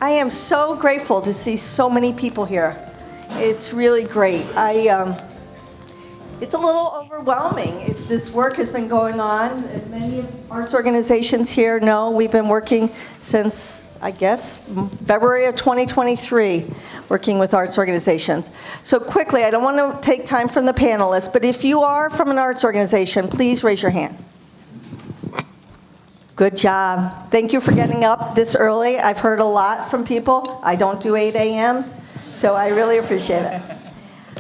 I am so grateful to see so many people here. It's really great. It's a little overwhelming. This work has been going on. Many arts organizations here know we've been working since, I guess, February of 2023, working with arts organizations. So quickly, I don't want to take time from the panelists, but if you are from an arts organization, please raise your hand. Good job. Thank you for getting up this early. I've heard a lot from people. I don't do 8 a.m.s, so I really appreciate it.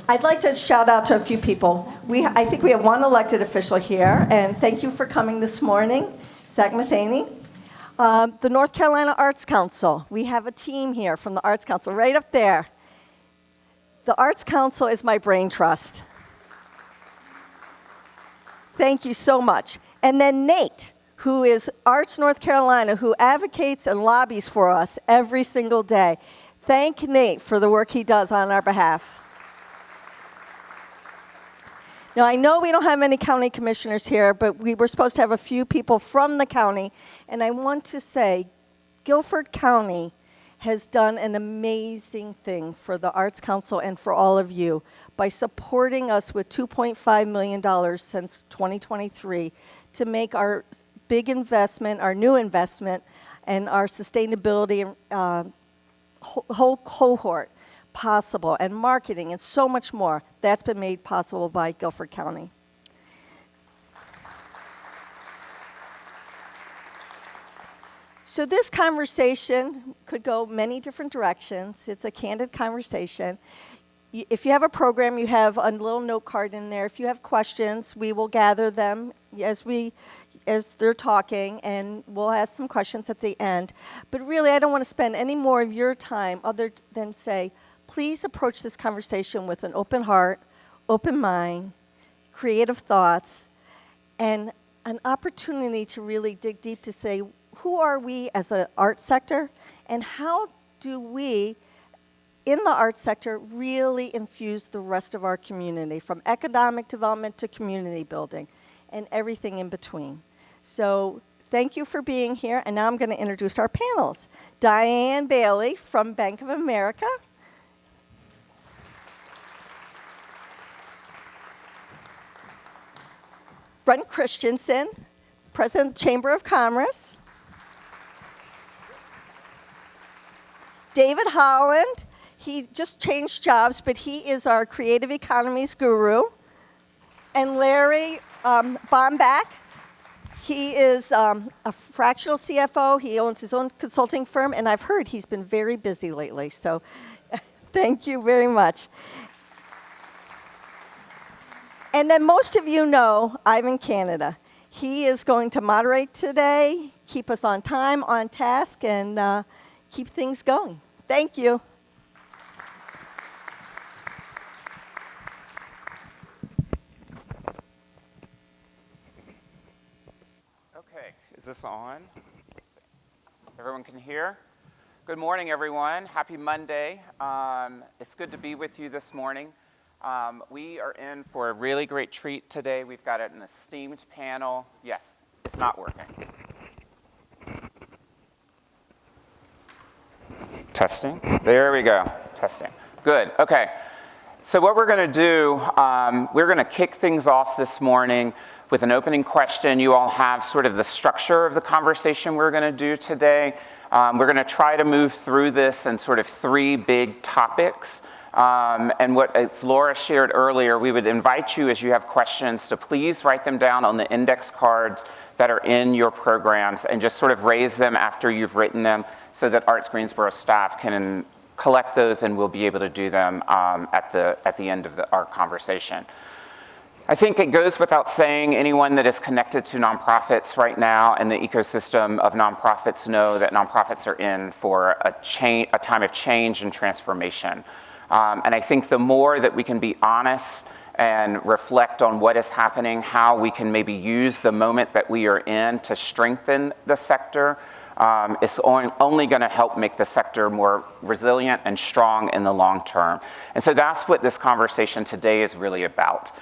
I'd like to shout out to a few people. I think we have one elected official here, and thank you for coming this morning, Zach Matheny. The North Carolina Arts Council. We have a team here from the Arts Council right up there. The Arts Council is my brain trust. Thank you so much. And then Nate, who is Arts North Carolina, who advocates and lobbies for us every single day. Thank Nate for the work he does on our behalf. Now, I know we don't have many county commissioners here, but we were supposed to have a few people from the county, and I want to say Guilford County has done an amazing thing for the Arts Council and for all of you by supporting us with $2.5 million since 2023 to make our big investment, our new investment, and our sustainability whole cohort possible, and marketing, and so much more. That's been made possible by Guilford County. So this conversation could go many different directions. It's a candid conversation. If you have a program, you have a little note card in there. If you have questions, we will gather them as they're talking, and we'll ask some questions at the end. But really, I don't want to spend any more of your time other than say, please approach this conversation with an open heart, open mind, creative thoughts, and an opportunity to really dig deep to say, who are we as an arts sector, and how do we, in the arts sector, really infuse the rest of our community, from economic development to community building, and everything in between. So thank you for being here, and now I'm going to introduce our panels. Dianne Bailey from Bank of America. Brent Christensen, President of the Chamber of Commerce. David Holland, he just changed jobs, but he is our creative economies guru. And Larry Bomback, he is a fractional CFO. He owns his own consulting firm, and I've heard he's been very busy lately, so thank you very much. And then most of you know I'm in Canada. He is going to moderate today, keep us on time, on task, and keep things going. Thank you. Okay, is this on? Everyone can hear? Good morning, everyone. Happy Monday. It's good to be with you this morning. We are in for a really great treat today. We've got an esteemed panel. Yes, it's not working. Testing. There we go. Testing. Good. Okay. So what we're going to do, we're going to kick things off this morning with an opening question. You all have sort of the structure of the conversation we're going to do today. We're going to try to move through this in sort of three big topics. And what, as Laura shared earlier, we would invite you, as you have questions, to please write them down on the index cards that are in your programs and just sort of raise them after you've written them so that Arts Greensboro staff can collect those and we'll be able to do them at the end of our conversation. I think it goes without saying, anyone that is connected to nonprofits right now and the ecosystem of nonprofits know that nonprofits are in for a time of change and transformation. And I think the more that we can be honest and reflect on what is happening, how we can maybe use the moment that we are in to strengthen the sector, it's only going to help make the sector more resilient and strong in the long term. And so that's what this conversation today is really about.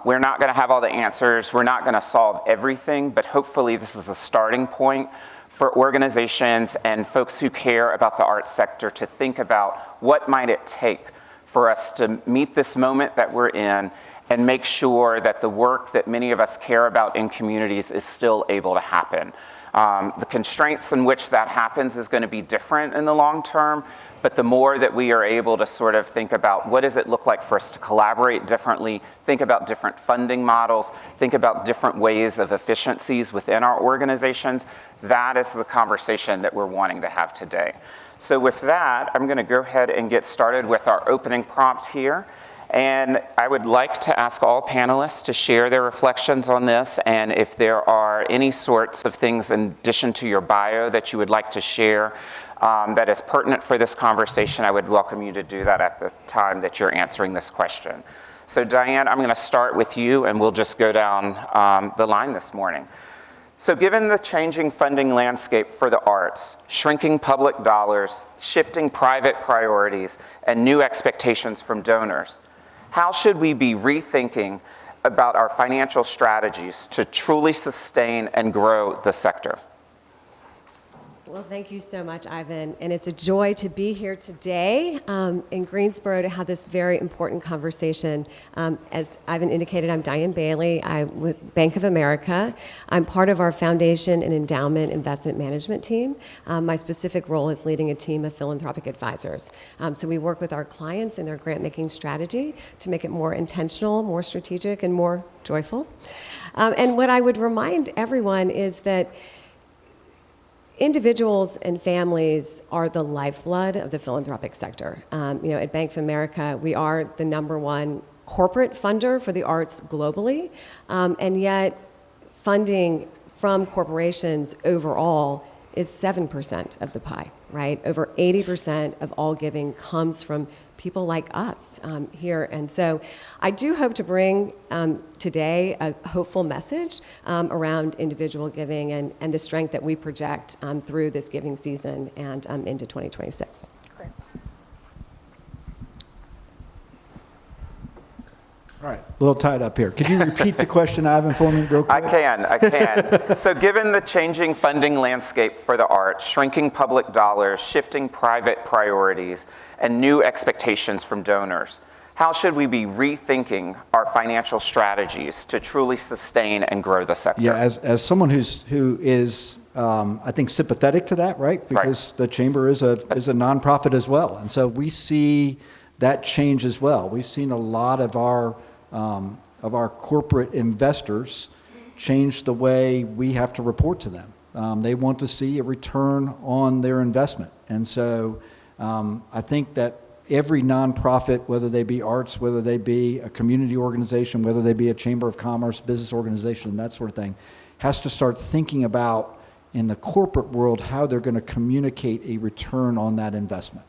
We're not going to have all the answers. We're not going to solve everything, but hopefully this is a starting point for organizations and folks who care about the arts sector to think about what might it take for us to meet this moment that we're in and make sure that the work that many of us care about in communities is still able to happen. The constraints in which that happens is going to be different in the long term, but the more that we are able to sort of think about what does it look like for us to collaborate differently, think about different funding models, think about different ways of efficiencies within our organizations, that is the conversation that we're wanting to have today. So with that, I'm going to go ahead and get started with our opening prompt here. And I would like to ask all panelists to share their reflections on this, and if there are any sorts of things in addition to your bio that you would like to share that is pertinent for this conversation, I would welcome you to do that at the time that you're answering this question. So Dianne, I'm going to start with you, and we'll just go down the line this morning. So given the changing funding landscape for the arts, shrinking public dollars, shifting private priorities, and new expectations from donors, how should we be rethinking about our financial strategies to truly sustain and grow the sector? Well, thank you so much, Ivan. And it's a joy to be here today in Greensboro to have this very important conversation. As Ivan indicated, I'm Dianne Bailey. I'm with Bank of America. I'm part of our foundation and endowment investment management team. My specific role is leading a team of philanthropic advisors. So we work with our clients in their grant-making strategy to make it more intentional, more strategic, and more joyful. And what I would remind everyone is that individuals and families are the lifeblood of the philanthropic sector. At Bank of America, we are the #1 corporate funder for the arts globally, and yet funding from corporations overall is 7% of the pie, right? Over 80% of all giving comes from people like us here. And so I do hope to bring today a hopeful message around individual giving and the strength that we project through this giving season and into 2026. Great. All right, a little tied up here. Could you repeat the question, Ivan, for me real quick? I can. So given the changing funding landscape for the arts, shrinking public dollars, shifting private priorities, and new expectations from donors, how should we be rethinking our financial strategies to truly sustain and grow the sector? Yeah, as someone who is, I think, sympathetic to that, right? Because the Chamber is a nonprofit as well. And so we see that change as well. We've seen a lot of our corporate investors change the way we have to report to them. They want to see a return on their investment. And so I think that every nonprofit, whether they be arts, whether they be a community organization, whether they be a chamber of commerce, business organization, that sort of thing, has to start thinking about in the corporate world how they're going to communicate a return on that investment.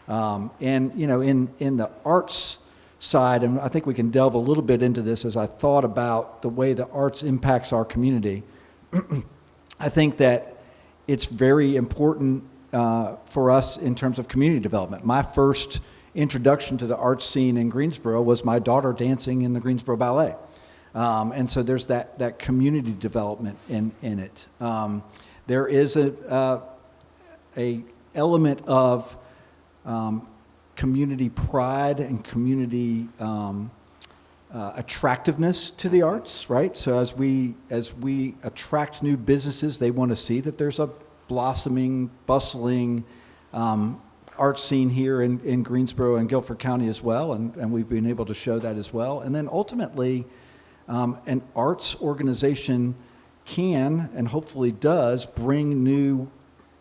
And in the arts side, and I think we can delve a little bit into this as I thought about the way the arts impacts our community. I think that it's very important for us in terms of community development. My first introduction to the arts scene in Greensboro was my daughter dancing in the Greensboro Ballet. And so there's that community development in it. There is a element of community pride and community attractiveness to the arts, right? So as we attract new businesses, they want to see that there's a blossoming, bustling art scene here in Greensboro and Guilford County as well, and we've been able to show that as well. And then ultimately, an arts organization can and hopefully does bring new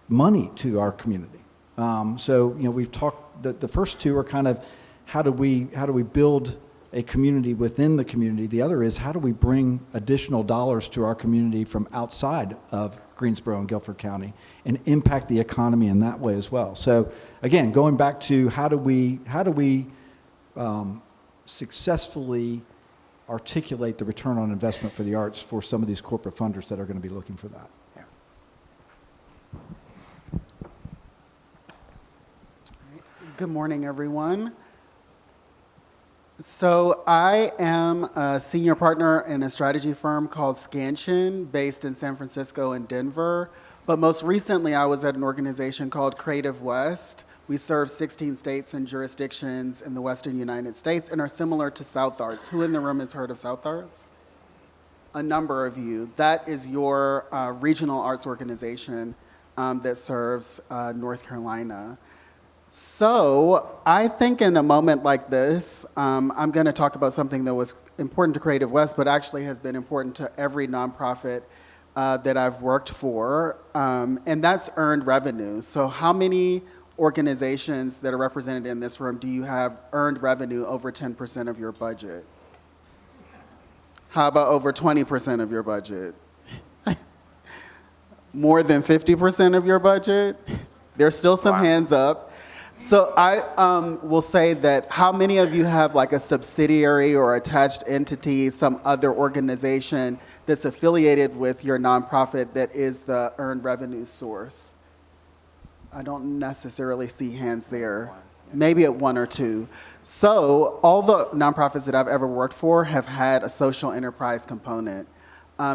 money to our community. So we've talked. The first two are kind of how do we build a community within the community. The other is how do we bring additional dollars to our community from outside of Greensboro and Guilford County and impact the economy in that way as well. So again, going back to how do we successfully articulate the return on investment for the arts for some of these corporate funders that are going to be looking for that. Yeah. Good morning, everyone. So I am a senior partner in a strategy firm called Scansion, based in San Francisco and Denver. But most recently, I was at an organization called Creative West. We serve 16 states and jurisdictions in the Western United States and are similar to South Arts. Who in the room has heard of South Arts? A number of you. That is your regional arts organization that serves North Carolina. So I think in a moment like this, I'm going to talk about something that was important to Creative West, but actually has been important to every nonprofit that I've worked for, and that's earned revenue. So how many organizations that are represented in this room do you have earned revenue over 10% of your budget? How about over 20% of your budget? More than 50% of your budget? There's still some hands up. So I will say that how many of you have like a subsidiary or attached entity, some other organization that's affiliated with your nonprofit that is the earned revenue source? I don't necessarily see hands there. Maybe at one or two. So all the nonprofits that I've ever worked for have had a social enterprise component.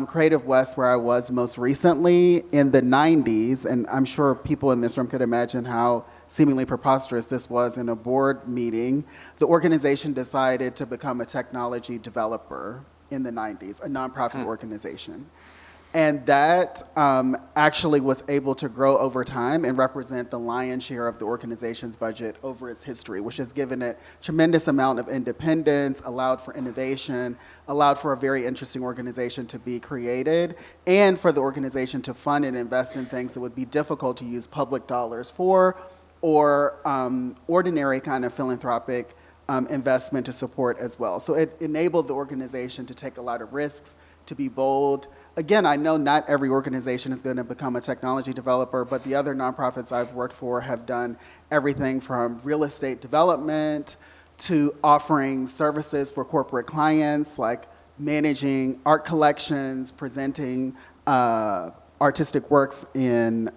Creative West, where I was most recently in the 90s, and I'm sure people in this room could imagine how seemingly preposterous this was in a board meeting, the organization decided to become a technology developer in the 90s, a nonprofit organization. And that actually was able to grow over time and represent the lion's share of the organization's budget over its history, which has given it tremendous amount of independence, allowed for innovation, allowed for a very interesting organization to be created, and for the organization to fund and invest in things that would be difficult to use public dollars for, or ordinary kind of philanthropic investment to support as well. So it enabled the organization to take a lot of risks, to be bold. Again, I know not every organization is going to become a technology developer, but the other nonprofits I've worked for have done everything from real estate development to offering services for corporate clients, like managing art collections, presenting artistic works in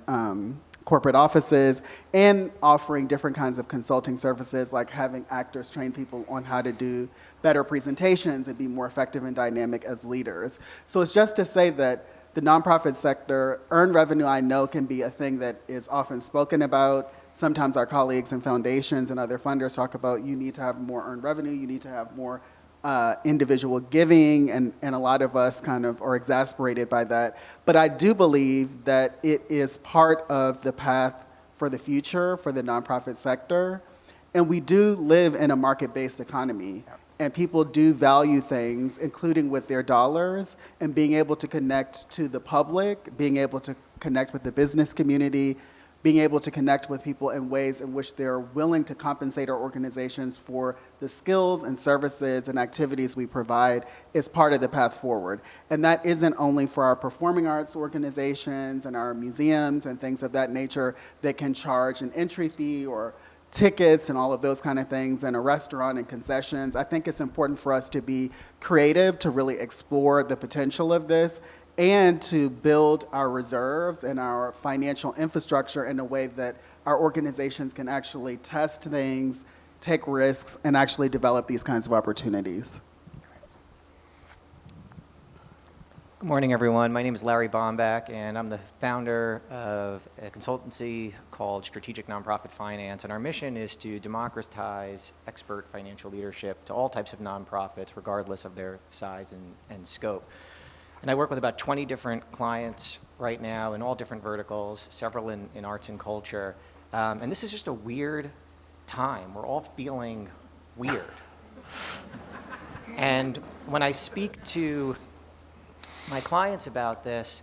corporate offices, and offering different kinds of consulting services, like having actors train people on how to do better presentations and be more effective and dynamic as leaders. So it's just to say that the nonprofit sector, earned revenue, I know, can be a thing that is often spoken about. Sometimes our colleagues in foundations and other funders talk about you need to have more earned revenue, you need to have more individual giving, and a lot of us kind of are exasperated by that. But I do believe that it is part of the path for the future for the nonprofit sector. And we do live in a market-based economy. And people do value things, including with their dollars, and being able to connect to the public, being able to connect with the business community, being able to connect with people in ways in which they're willing to compensate our organizations for the skills and services and activities we provide is part of the path forward. And that isn't only for our performing arts organizations and our museums and things of that nature that can charge an entry fee or tickets and all of those kind of things, and a restaurant and concessions. I think it's important for us to be creative, to really explore the potential of this, and to build our reserves and our financial infrastructure in a way that our organizations can actually test things, take risks, and actually develop these kinds of opportunities. Good morning, everyone. My name is Larry Bomback, and I'm the founder of a consultancy called Strategic Nonprofit Finance, and our mission is to democratize expert financial leadership to all types of nonprofits, regardless of their size and scope. And I work with about 20 different clients right now in all different verticals, several in arts and culture. And this is just a weird time. We're all feeling weird. And when I speak to my clients about this,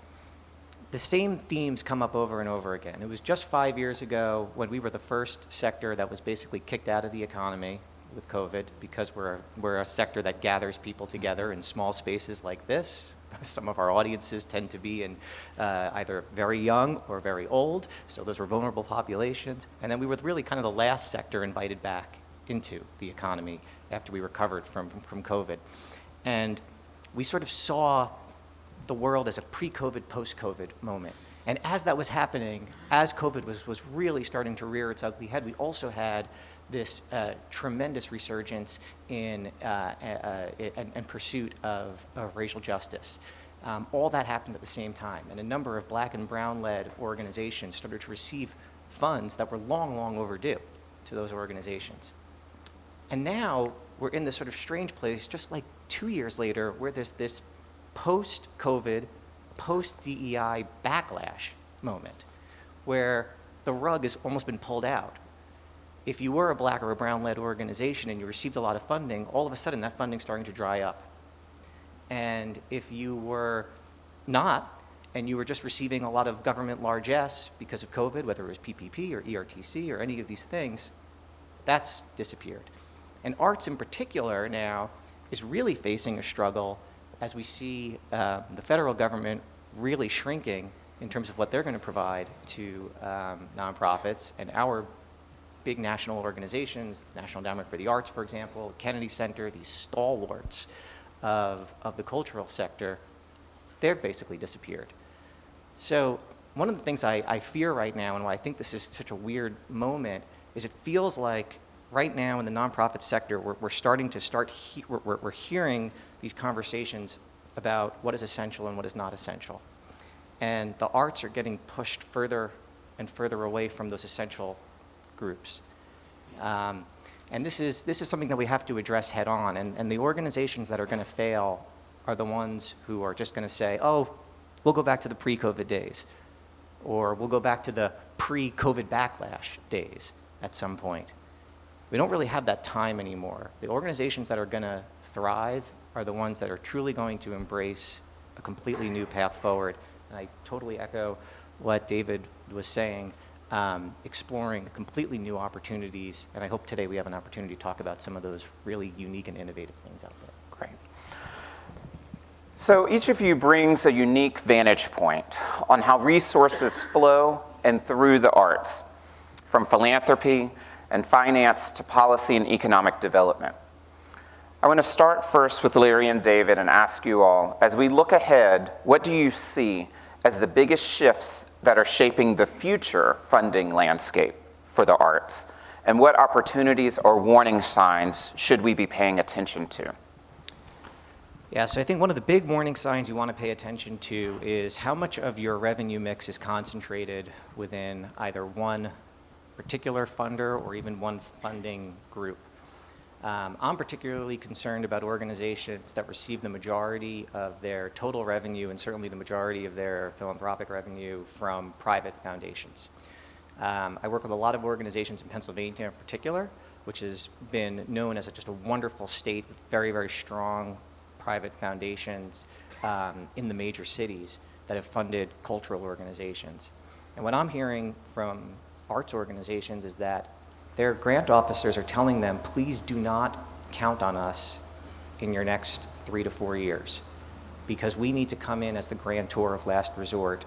the same themes come up over and over again. It was just 5 years ago when we were the first sector that was basically kicked out of the economy with COVID, because we're a sector that gathers people together in small spaces like this. Some of our audiences tend to be in either very young or very old, so those were vulnerable populations. And then we were really kind of the last sector invited back into the economy after we recovered from COVID. And we sort of saw the world as a pre-COVID, post-COVID moment. And as that was happening, as COVID was really starting to rear its ugly head, we also had this tremendous resurgence in pursuit of racial justice. All that happened at the same time, and a number of black and brown-led organizations started to receive funds that were long, long overdue to those organizations. And now we're in this sort of strange place, just like 2 years later, where there's this post-COVID, post-DEI backlash moment, where the rug has almost been pulled out. If you were a black or a brown-led organization and you received a lot of funding, all of a sudden that funding's starting to dry up. And if you were not, and you were just receiving a lot of government largesse because of COVID, whether it was PPP or ERTC or any of these things, that's disappeared. And arts in particular now is really facing a struggle as we see the federal government really shrinking in terms of what they're going to provide to nonprofits, and our big national organizations, National Endowment for the Arts, for example, Kennedy Center, these stalwarts of the cultural sector, they've basically disappeared. So one of the things I fear right now, and why I think this is such a weird moment, is it feels like right now in the nonprofit sector, we're hearing these conversations about what is essential and what is not essential. And the arts are getting pushed further and further away from those essential groups. And this is something that we have to address head on. And the organizations that are going to fail are the ones who are just going to say, oh, we'll go back to the pre-COVID days, or we'll go back to the pre-COVID backlash days at some point. We don't really have that time anymore. The organizations that are going to thrive are the ones that are truly going to embrace a completely new path forward. And I totally echo what David was saying, exploring completely new opportunities. And I hope today we have an opportunity to talk about some of those really unique and innovative things out there. Great. So each of you brings a unique vantage point on how resources flow and through the arts, from philanthropy and finance to policy and economic development. I want to start first with Larry and David and ask you all, as we look ahead, what do you see as the biggest shifts that are shaping the future funding landscape for the arts? And what opportunities or warning signs should we be paying attention to? Yeah, so I think one of the big warning signs you want to pay attention to is how much of your revenue mix is concentrated within either one particular funder or even one funding group. I'm particularly concerned about organizations that receive the majority of their total revenue and certainly the majority of their philanthropic revenue from private foundations. I work with a lot of organizations in Pennsylvania in particular, which has been known as just a wonderful state with very, very strong private foundations in the major cities that have funded cultural organizations. And what I'm hearing from arts organizations is that their grant officers are telling them, please do not count on us in your next 3 to 4 years, because we need to come in as the grantor of last resort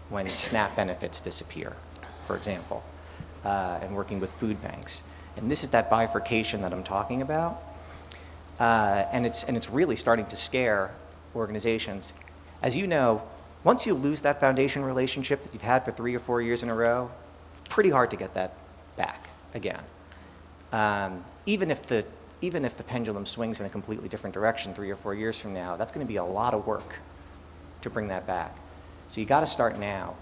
when SNAP benefits disappear, for example, and working with food banks. And this is that bifurcation that I'm talking about. And it's really starting to scare organizations. As you know, once you lose that foundation relationship that you've had for 3 or 4 years in a row, it's pretty hard to get that back again. Even if the pendulum swings in a completely different direction 3 or 4 years from now, that's going to be a lot of work to bring that back. So you got to start now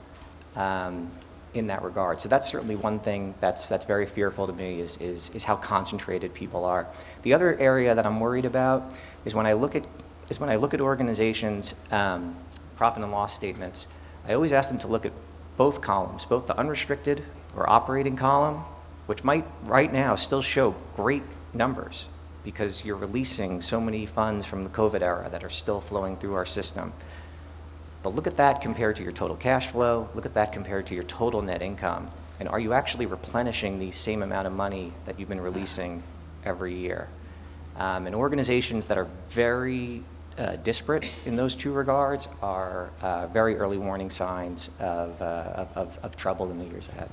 in that regard. So that's certainly one thing that's very fearful to me is how concentrated people are. The other area that I'm worried about is when I look at organizations' profit and loss statements. I always ask them to look at both columns, both the unrestricted or operating column, which might right now still show great numbers because you're releasing so many funds from the COVID era that are still flowing through our system. But look at that compared to your total cash flow, look at that compared to your total net income, and are you actually replenishing the same amount of money that you've been releasing every year? And organizations that are very disparate in those two regards are very early warning signs of trouble in the years ahead.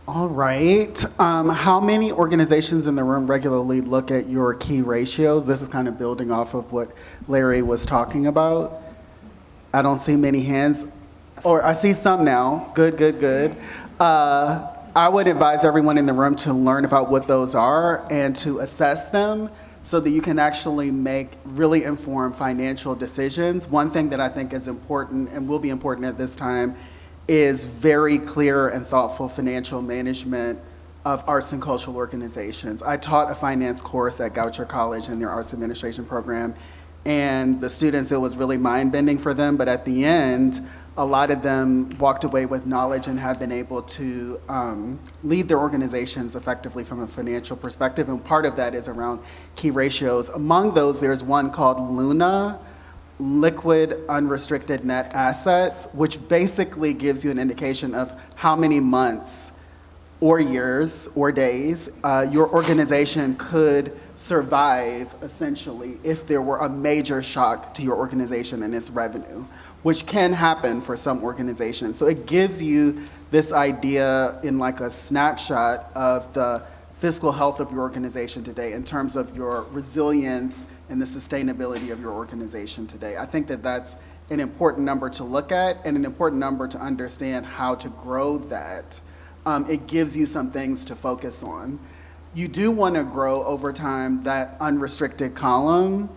All right. How many organizations in the room regularly look at your key ratios? This is kind of building off of what Larry was talking about. I don't see many hands, or I see some now. Good. I would advise everyone in the room to learn about what those are and to assess them so that you can actually make really informed financial decisions. One thing that I think is important and will be important at this time is very clear and thoughtful financial management of arts and cultural organizations. I taught a finance course at Goucher College in their arts administration program, and the students, it was really mind-bending for them, but at the end, a lot of them walked away with knowledge and have been able to lead their organizations effectively from a financial perspective, and part of that is around key ratios. Among those, there's one called LUNA, Liquid Unrestricted Net Assets, which basically gives you an indication of how many months or years or days your organization could survive, essentially, if there were a major shock to your organization and its revenue, which can happen for some organizations. So it gives you this idea in like a snapshot of the fiscal health of your organization today in terms of your resilience and the sustainability of your organization today. I think that that's an important number to look at and an important number to understand how to grow that. It gives you some things to focus on. You do want to grow over time that unrestricted column.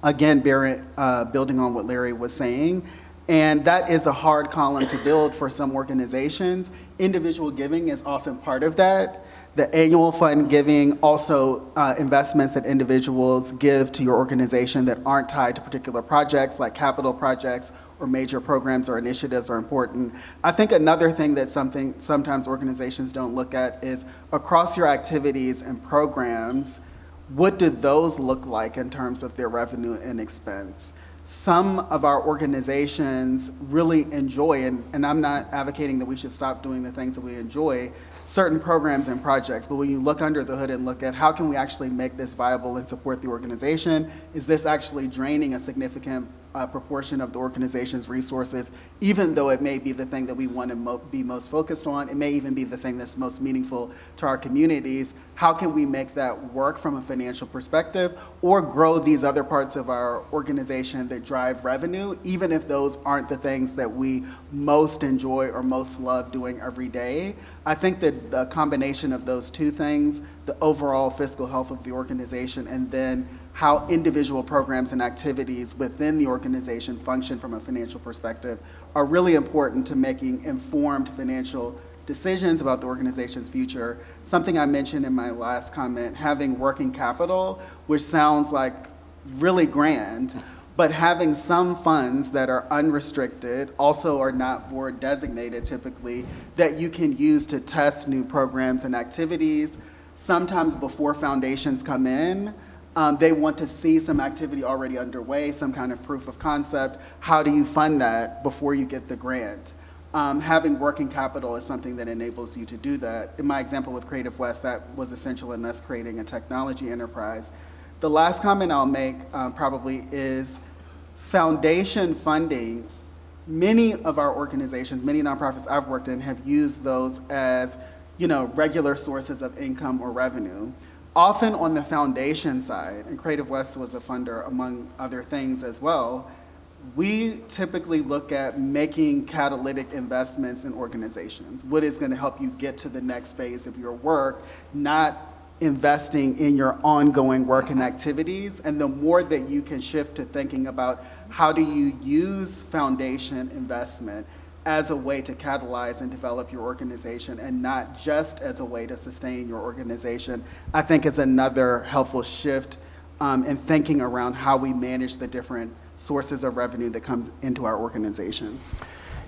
Again, building on what Larry was saying, and that is a hard column to build for some organizations. Individual giving is often part of that. The annual fund giving, also investments that individuals give to your organization that aren't tied to particular projects, like capital projects or major programs or initiatives, are important. I think another thing that sometimes organizations don't look at is across your activities and programs, what do those look like in terms of their revenue and expense? Some of our organizations really enjoy, and I'm not advocating that we should stop doing the things that we enjoy, certain programs and projects, but when you look under the hood and look at how can we actually make this viable and support the organization, is this actually draining a significant proportion of the organization's resources, even though it may be the thing that we want to be most focused on, it may even be the thing that's most meaningful to our communities. How can we make that work from a financial perspective or grow these other parts of our organization that drive revenue, even if those aren't the things that we most enjoy or most love doing every day? I think that the combination of those two things, the overall fiscal health of the organization, and then how individual programs and activities within the organization function from a financial perspective, are really important to making informed financial decisions about the organization's future. Something I mentioned in my last comment, having working capital, which sounds like really grand, but having some funds that are unrestricted, also are not board designated typically, that you can use to test new programs and activities. Sometimes before foundations come in, they want to see some activity already underway, some kind of proof of concept. How do you fund that before you get the grant? Having working capital is something that enables you to do that. In my example with Creative West, that was essential in us creating a technology enterprise. The last comment I'll make probably is foundation funding. Many of our organizations, many nonprofits I've worked in, have used those as regular sources of income or revenue. Often on the foundation side, and Creative West was a funder among other things as well, we typically look at making catalytic investments in organizations. What is going to help you get to the next phase of your work, not investing in your ongoing work and activities. And the more that you can shift to thinking about how do you use foundation investment as a way to catalyze and develop your organization and not just as a way to sustain your organization, I think is another helpful shift in thinking around how we manage the different sources of revenue that comes into our organizations.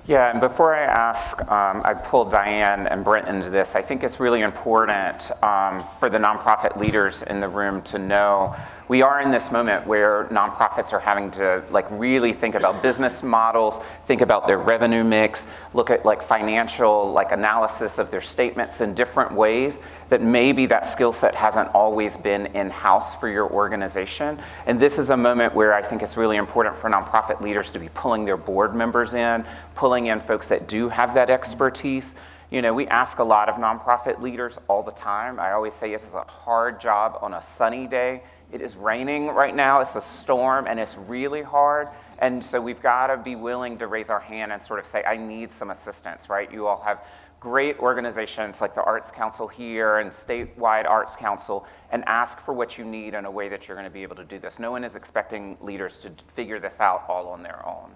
Yeah, and before I ask, I pulled Dianne and Brent into this, I think it's really important for the nonprofit leaders in the room to know we are in this moment where nonprofits are having to really think about business models, think about their revenue mix, look at financial analysis of their statements in different ways that maybe that skill set hasn't always been in-house for your organization. And this is a moment where I think it's really important for nonprofit leaders to be pulling their board members in, pulling in folks that do have that expertise. We ask a lot of nonprofit leaders all the time. I always say this is a hard job on a sunny day. It is raining right now, it's a storm, and it's really hard. And so we've got to be willing to raise our hand and sort of say, I need some assistance, right? You all have great organizations like the Arts Council here and statewide Arts Council and ask for what you need in a way that you're going to be able to do this. No one is expecting leaders to figure this out all on their own.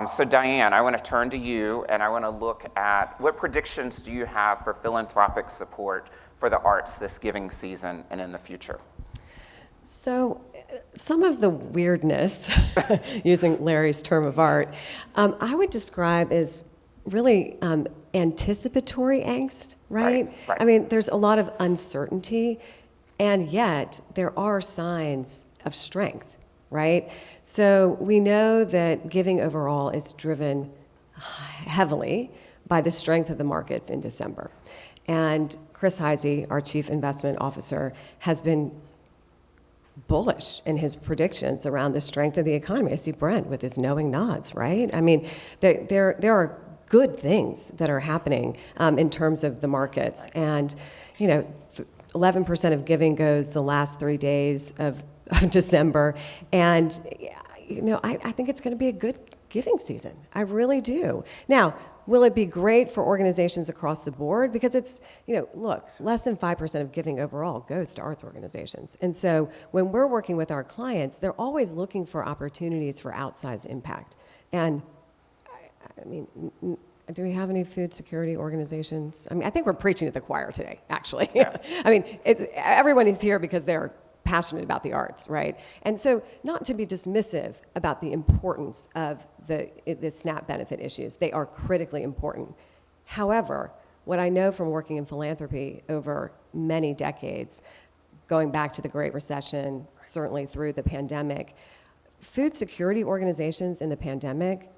So Dianne, I want to turn to you and I want to look at what predictions do you have for philanthropic support for the arts this giving season and in the future? So, some of the weirdness, using Larry's term of art, I would describe as really anticipatory angst, right? Right. I mean, there's a lot of uncertainty, and yet there are signs of strength, right? So, we know that giving overall is driven heavily by the strength of the markets in December. And Chris Heisey, our Chief Investment Officer, has been bullish in his predictions around the strength of the economy. I see Brent with his knowing nods, right? I mean, there are good things that are happening in terms of the markets. And, 11% of giving goes the last 3 days of December. And, I think it's going to be a good giving season. I really do. Now, will it be great for organizations across the board? Because it's, look, less than 5% of giving overall goes to arts organizations. And so when we're working with our clients, they're always looking for opportunities for outsized impact. And I mean, do we have any food security organizations? I mean, I think we're preaching to the choir today, actually. Yeah. I mean, everyone is here because they're passionate about the arts, right? And so not to be dismissive about the importance of the SNAP benefit issues. They are critically important. However, what I know from working in philanthropy over many decades, going back to the Great Recession, certainly through the pandemic, food security organizations in the pandemic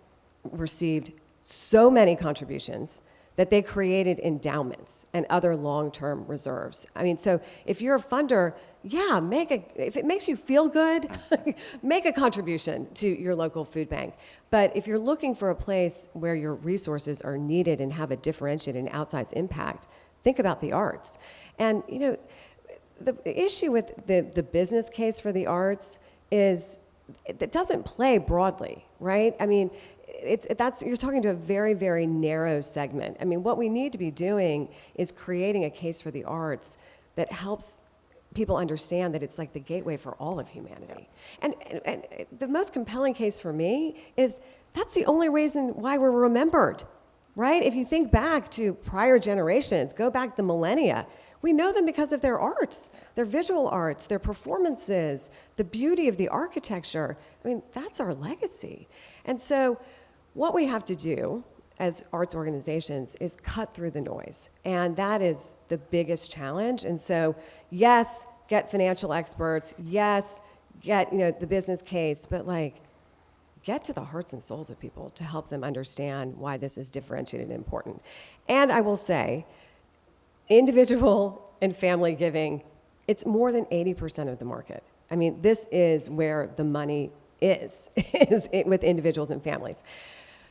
received so many contributions that they created endowments and other long-term reserves. I mean, so if you're a funder, yeah, if it makes you feel good, make a contribution to your local food bank. But if you're looking for a place where your resources are needed and have a differentiated and outsized impact, think about the arts. And, the issue with the business case for the arts is it doesn't play broadly, right? I mean, you're talking to a very, very narrow segment. I mean, what we need to be doing is creating a case for the arts that helps people understand that it's like the gateway for all of humanity. And the most compelling case for me is that's the only reason why we're remembered, right? If you think back to prior generations, go back the millennia, we know them because of their arts, their visual arts, their performances, the beauty of the architecture. I mean, that's our legacy. And so what we have to do as arts organizations is cut through the noise. And that is the biggest challenge. And so, yes, get financial experts. Yes, get the business case. But get to the hearts and souls of people to help them understand why this is differentiated and important. And I will say, individual and family giving, it's more than 80% of the market. I mean, this is where the money is with individuals and families.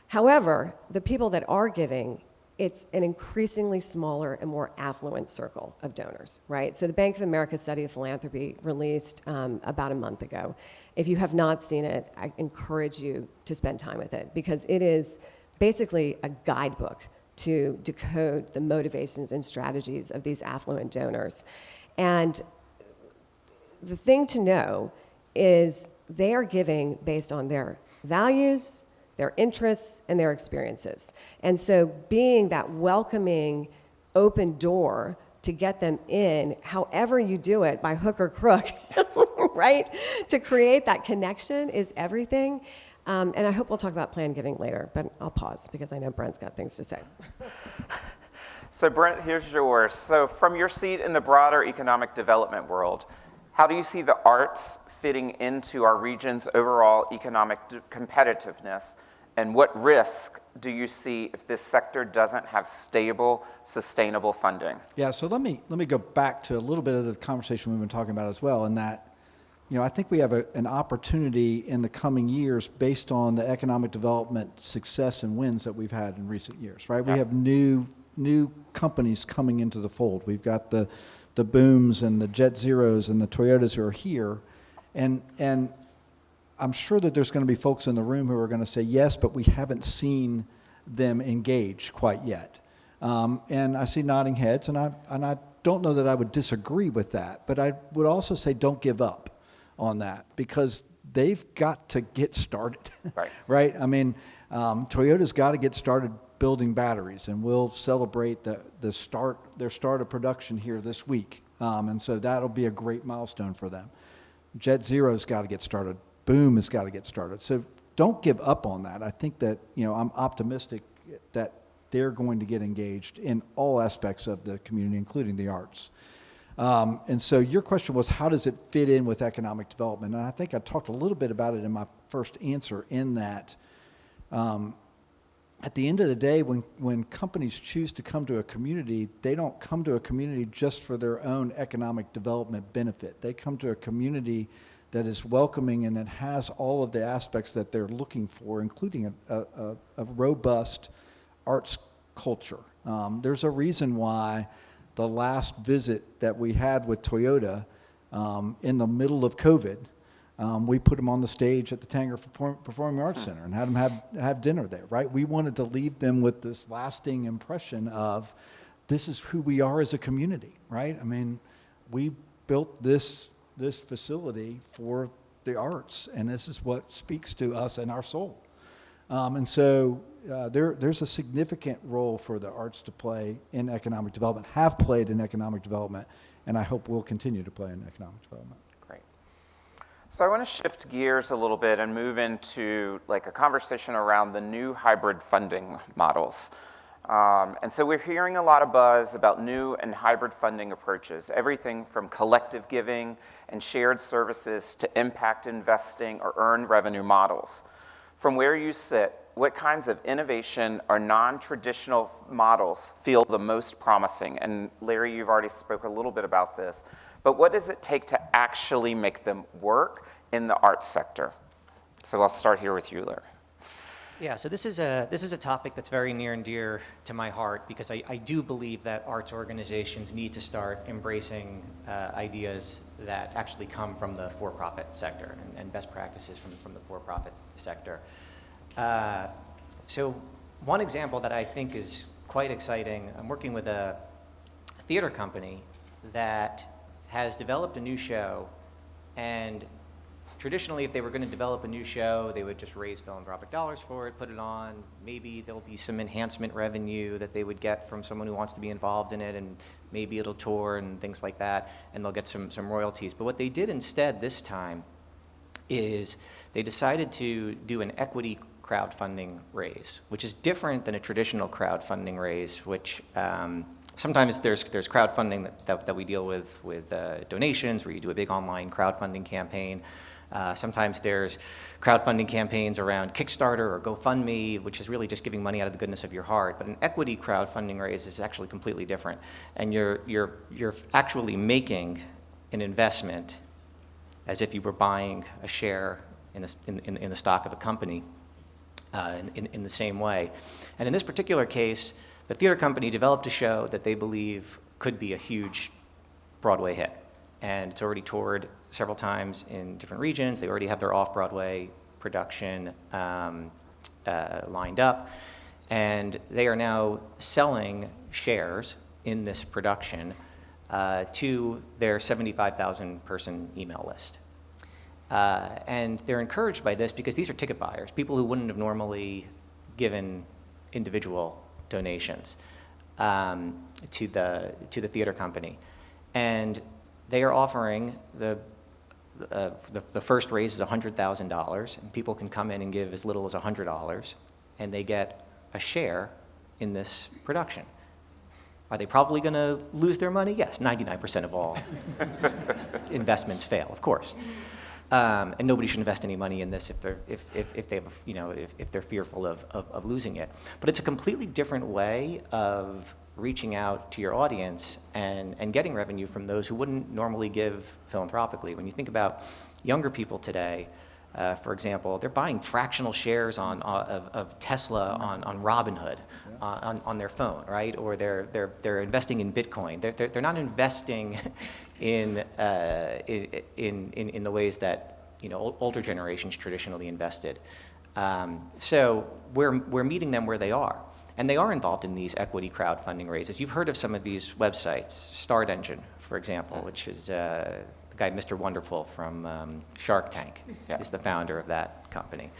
However, the people that are giving, it's an increasingly smaller and more affluent circle of donors, right? So the Bank of America Study of Philanthropy released about a month ago. If you have not seen it, I encourage you to spend time with it because it is basically a guidebook to decode the motivations and strategies of these affluent donors. And the thing to know is they are giving based on their values, their interests, and their experiences. And so being that welcoming, open door to get them in, however you do it, by hook or crook, right? To create that connection is everything. And I hope we'll talk about planned giving later, but I'll pause because I know Brent's got things to say. So Brent, here's yours. So from your seat in the broader economic development world, how do you see the arts fitting into our region's overall economic competitiveness? And what risk do you see if this sector doesn't have stable, sustainable funding? Yeah, so let me go back to a little bit of the conversation we've been talking about as well, in that, I think we have an opportunity in the coming years based on the economic development success and wins that we've had in recent years, right? Yeah. We have new companies coming into the fold. We've got the Booms and the Jet Zeros and the Toyotas who are here, and I'm sure that there's going to be folks in the room who are going to say yes, but we haven't seen them engage quite yet. And I see nodding heads, and I don't know that I would disagree with that, but I would also say don't give up on that, because they've got to get started. Right. Right? I mean, Toyota's got to get started building batteries, and we'll celebrate their start of production here this week. And so that'll be a great milestone for them. Jet Zero's got to get started. Boom has got to get started. So don't give up on that. I think that, I'm optimistic that they're going to get engaged in all aspects of the community, including the arts. And so your question was, how does it fit in with economic development? And I think I talked a little bit about it in my first answer, in that at the end of the day, when companies choose to come to a community, they don't come to a community just for their own economic development benefit. They come to a community that is welcoming and that has all of the aspects that they're looking for, including a robust arts culture. There's a reason why the last visit that we had with Toyota in the middle of COVID, we put them on the stage at the Tanger Performing Arts Center and had them have dinner there, right? We wanted to leave them with this lasting impression of, this is who we are as a community, right? I mean, we built this facility for the arts, and this is what speaks to us and our soul. And so there's a significant role for the arts to play in economic development, have played in economic development, and I hope will continue to play in economic development. Great. So I want to shift gears a little bit and move into like a conversation around the new hybrid funding models. And so we're hearing a lot of buzz about new and hybrid funding approaches, everything from collective giving and shared services to impact investing or earned revenue models. From where you sit, what kinds of innovation or non-traditional models feel the most promising? And Larry, you've already spoke a little bit about this, but what does it take to actually make them work in the arts sector? So I'll start here with you, Larry. Yeah, so this is a topic that's very near and dear to my heart, because I do believe that arts organizations need to start embracing ideas that actually come from the for-profit sector and best practices from the for-profit sector. So one example that I think is quite exciting, I'm working with a theater company that has developed a new show, and traditionally, if they were going to develop a new show, they would just raise philanthropic dollars for it, put it on. Maybe there'll be some enhancement revenue that they would get from someone who wants to be involved in it, and maybe it'll tour and things like that, and they'll get some royalties. But what they did instead this time is they decided to do an equity crowdfunding raise, which is different than a traditional crowdfunding raise, which sometimes there's crowdfunding that we deal with donations, where you do a big online crowdfunding campaign. Sometimes there's crowdfunding campaigns around Kickstarter or GoFundMe, which is really just giving money out of the goodness of your heart. But an equity crowdfunding raise is actually completely different, and you're actually making an investment as if you were buying a share in the stock of a company in the same way. And in this particular case, the theater company developed a show that they believe could be a huge Broadway hit, and it's already toured several times in different regions. They already have their off-Broadway production lined up, and they are now selling shares in this production to their 75,000 person email list. And they're encouraged by this because these are ticket buyers, people who wouldn't have normally given individual donations to the theater company. And they are offering the first raise is $100,000, and people can come in and give as little as $100, and they get a share in this production. Are they probably going to lose their money? Yes, 99% of all investments fail, of course. And nobody should invest any money in this if they're fearful of losing it. But it's a completely different way of reaching out to your audience and getting revenue from those who wouldn't normally give philanthropically. When you think about younger people today, for example, they're buying fractional shares of Tesla on Robinhood on their phone, right? Or they're investing in Bitcoin. They're not investing in the ways that older generations traditionally invested. So we're meeting them where they are. And they are involved in these equity crowdfunding raises. You've heard of some of these websites, Start Engine, for example, which is the guy, Mr. Wonderful from Shark Tank, is the founder of that company.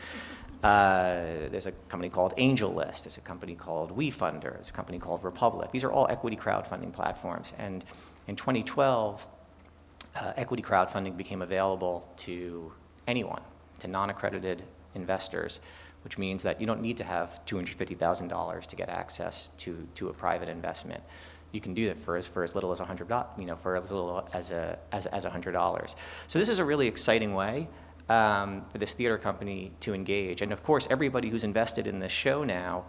There's a company called AngelList. There's a company called WeFunder. There's a company called Republic. These are all equity crowdfunding platforms. And in 2012, equity crowdfunding became available to anyone, to non-accredited investors, which means that you don't need to have $250,000 to get access to a private investment. You can do that for as little as $100, for as little as $100. So this is a really exciting way for this theater company to engage. And of course, everybody who's invested in this show now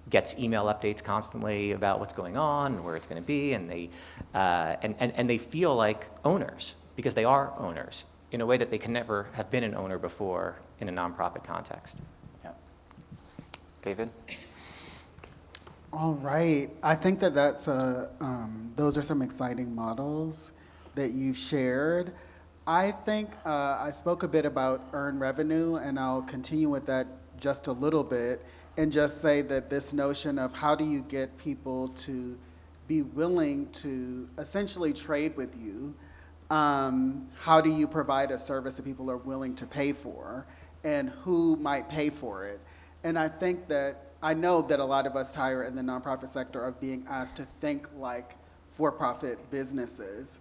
gets email updates constantly about what's going on and where it's going to be, and they feel like owners, because they are owners in a way that they can never have been an owner before in a nonprofit context. Yeah. David? All right. I think that that's those are some exciting models that you've shared. I think I spoke a bit about earned revenue, and I'll continue with that just a little bit and just say that this notion of how do you get people to be willing to essentially trade with you, how do you provide a service that people are willing to pay for, and who might pay for it? And I think that I know that a lot of us tire in the nonprofit sector of being asked to think like for-profit businesses.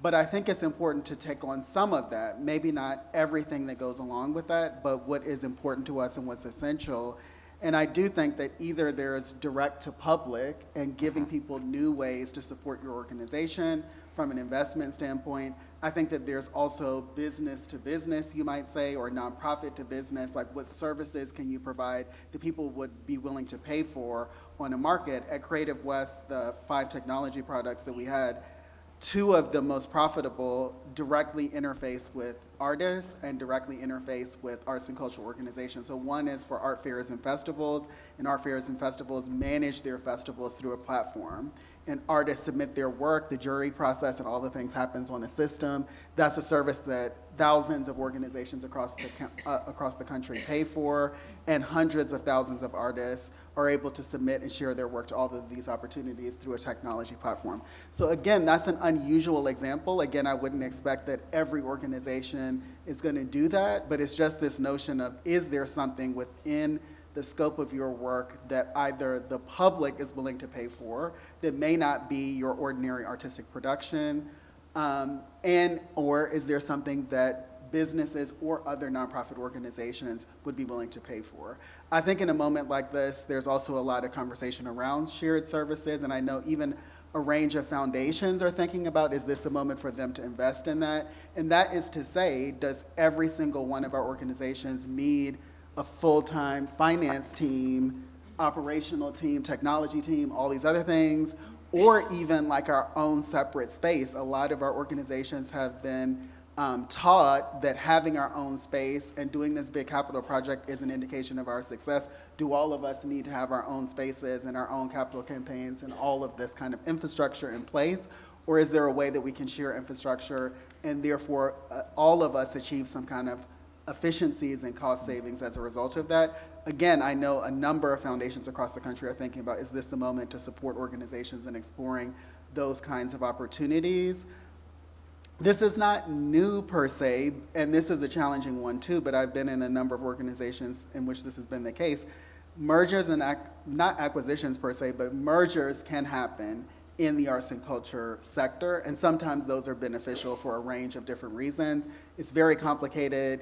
But I think it's important to take on some of that, maybe not everything that goes along with that, but what is important to us and what's essential. And I do think that either there's direct to public and giving people new ways to support your organization from an investment standpoint. I think that there's also business to business, you might say, or nonprofit to business, like what services can you provide that people would be willing to pay for on a market. At Creative West, the 5 technology products that we had, 2 of the most profitable directly interface with artists and directly interface with arts and cultural organizations. So one is for art fairs and festivals, and art fairs and festivals manage their festivals through a platform. And artists submit their work, the jury process and all the things happens on a system. That's a service that thousands of organizations across the country pay for, and hundreds of thousands of artists are able to submit and share their work to all of these opportunities through a technology platform. So again, that's an unusual example. Again, I wouldn't expect that every organization is going to do that, but it's just this notion of, is there something within the scope of your work that either the public is willing to pay for that may not be your ordinary artistic production, or is there something that businesses or other nonprofit organizations would be willing to pay for? I think in a moment like this, there's also a lot of conversation around shared services, and I know even a range of foundations are thinking about, is this the moment for them to invest in that? And that is to say, does every single one of our organizations need a full-time finance team, operational team, technology team, all these other things, or even like our own separate space? A lot of our organizations have been taught that having our own space and doing this big capital project is an indication of our success. Do all of us need to have our own spaces and our own capital campaigns and all of this kind of infrastructure in place? Or is there a way that we can share infrastructure and therefore all of us achieve some kind of efficiencies and cost savings as a result of that? Again, I know a number of foundations across the country are thinking about, is this the moment to support organizations in exploring those kinds of opportunities? This is not new per se, and this is a challenging one too, but I've been in a number of organizations in which this has been the case. Mergers and not acquisitions per se, but mergers can happen in the arts and culture sector, and sometimes those are beneficial for a range of different reasons. It's very complicated,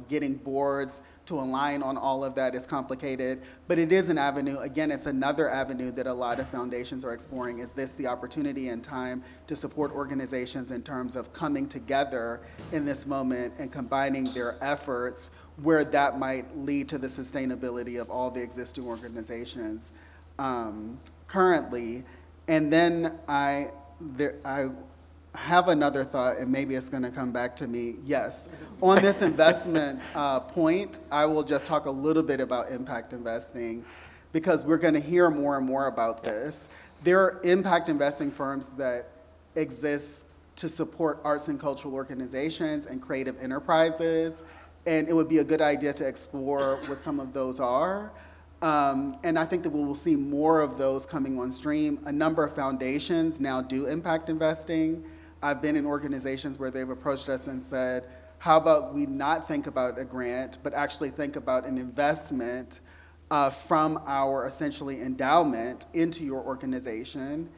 getting boards to align on all of that is complicated, but it is an avenue. Again, it's another avenue that a lot of foundations are exploring. Is this the opportunity and time to support organizations in terms of coming together in this moment and combining their efforts where that might lead to the sustainability of all the existing organizations currently? And then I have another thought, and maybe it's going to come back to me. Yes, on this investment point, I will just talk a little bit about impact investing, because we're going to hear more and more about this. There are impact investing firms that exist to support arts and cultural organizations and creative enterprises, and it would be a good idea to explore what some of those are. And I think that we will see more of those coming on stream. A number of foundations now do impact investing. I've been in organizations where they've approached us and said, how about we not think about a grant, but actually think about an investment from our essentially endowment into your organization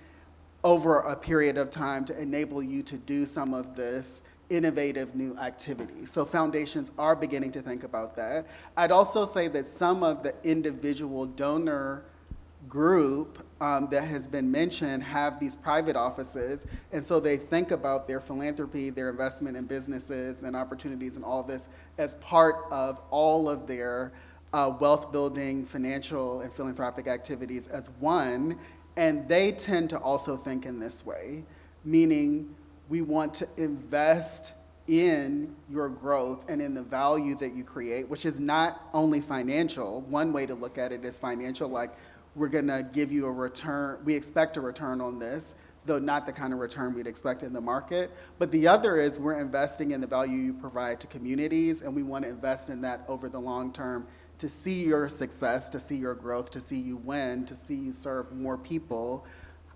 over a period of time to enable you to do some of this innovative new activity. So foundations are beginning to think about that. I'd also say that some of the individual donor group that has been mentioned have these private offices, and so they think about their philanthropy, their investment in businesses and opportunities and all of this as part of all of their wealth building, financial and philanthropic activities as one, and they tend to also think in this way, meaning we want to invest in your growth and in the value that you create, which is not only financial. One way to look at it is financial, like we're gonna give you a return, we expect a return on this, though not the kind of return we'd expect in the market. But the other is we're investing in the value you provide to communities, and we wanna invest in that over the long term to see your success, to see your growth, to see you win, to see you serve more people,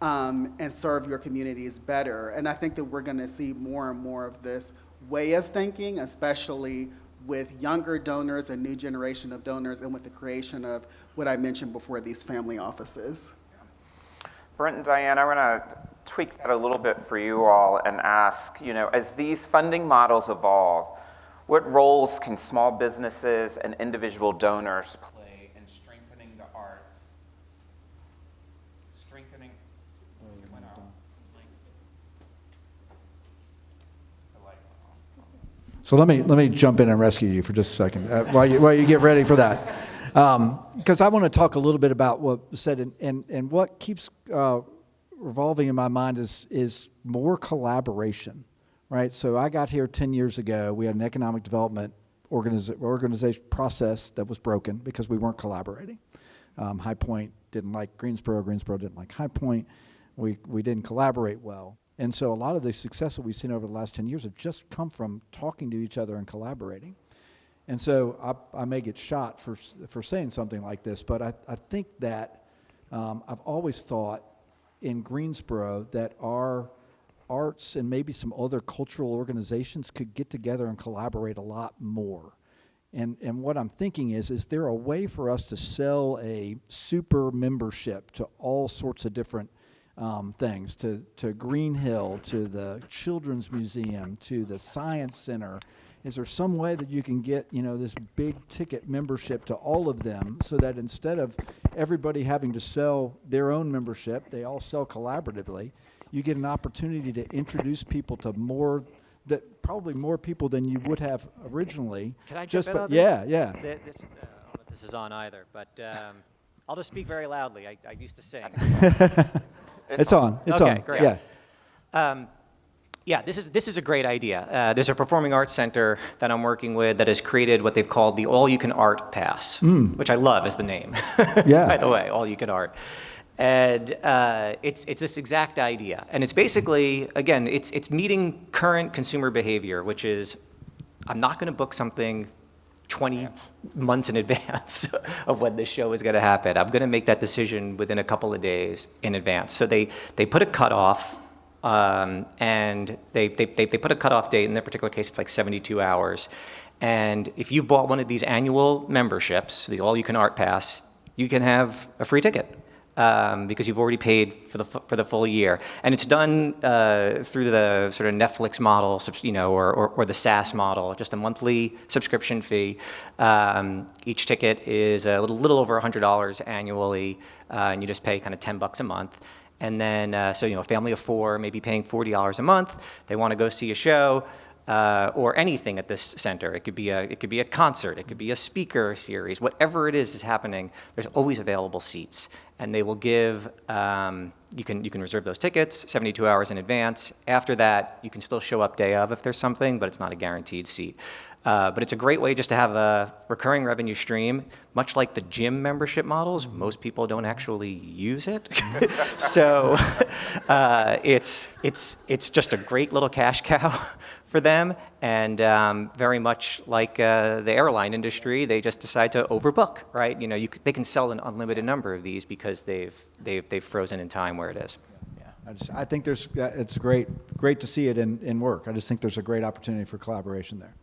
and serve your communities better. And I think that we're gonna see more and more of this way of thinking, especially with younger donors, a new generation of donors, and with the creation of what I mentioned before, these family offices. Brent and Dianne, I want to tweak that a little bit for you all and ask, as these funding models evolve, what roles can small businesses and individual donors play in strengthening the arts? Strengthening. So let me jump in and rescue you for just a second while you get ready for that, because I want to talk a little bit about what was said, and what keeps revolving in my mind is more collaboration, right? So I got here 10 years ago. We had an economic development organization process that was broken because we weren't collaborating. High Point didn't like Greensboro. Greensboro didn't like High Point. We didn't collaborate well. And so a lot of the success that we've seen over the last 10 years have just come from talking to each other and collaborating. And so I may get shot for saying something like this, but I think that I've always thought in Greensboro that our arts and maybe some other cultural organizations could get together and collaborate a lot more. And what I'm thinking is there a way for us to sell a super membership to all sorts of different things, to Green Hill, to the Children's Museum, to the Science Center? Is there some way that you can get, this big ticket membership to all of them, so that instead of everybody having to sell their own membership, they all sell collaboratively? You get an opportunity to introduce people to probably more people than you would have originally. Can I jump in on this? Yeah. I don't know if this is on either, but I'll just speak very loudly. I used to sing. It's on. It's on. Okay, great. Yeah. Yeah, this is a great idea. There's a performing arts center that I'm working with that has created what they've called the All You Can Art Pass, which I love as the name. Yeah. By the way, All You Can Art. And it's this exact idea. And it's basically, again, it's meeting current consumer behavior, which is, I'm not going to book something 20 months in advance of when this show is going to happen. I'm going to make that decision within a couple of days in advance. So they put a cutoff, and they put a cutoff date. In their particular case, it's like 72 hours. And if you bought one of these annual memberships, the All You Can Art Pass, you can have a free ticket. Because you've already paid for the full year, and it's done through the sort of Netflix model, or the SaaS model, just a monthly subscription fee. Each ticket is a little over $100 annually, and you just pay kind of $10 a month. And then, a family of four may be paying $40 a month. They want to go see a show. Or anything at this center. It could be a concert. It could be a speaker series. Whatever it is happening, there's always available seats, and they will give. You can reserve those tickets 72 hours in advance. After that, you can still show up day of if there's something, but it's not a guaranteed seat. But it's a great way just to have a recurring revenue stream, much like the gym membership models. Most people don't actually use it, so it's just a great little cash cow for them, and very much like the airline industry, they just decide to overbook, right? They can sell an unlimited number of these because they've frozen in time where it is. I think it's great to see it in work. I just think there's a great opportunity for collaboration there.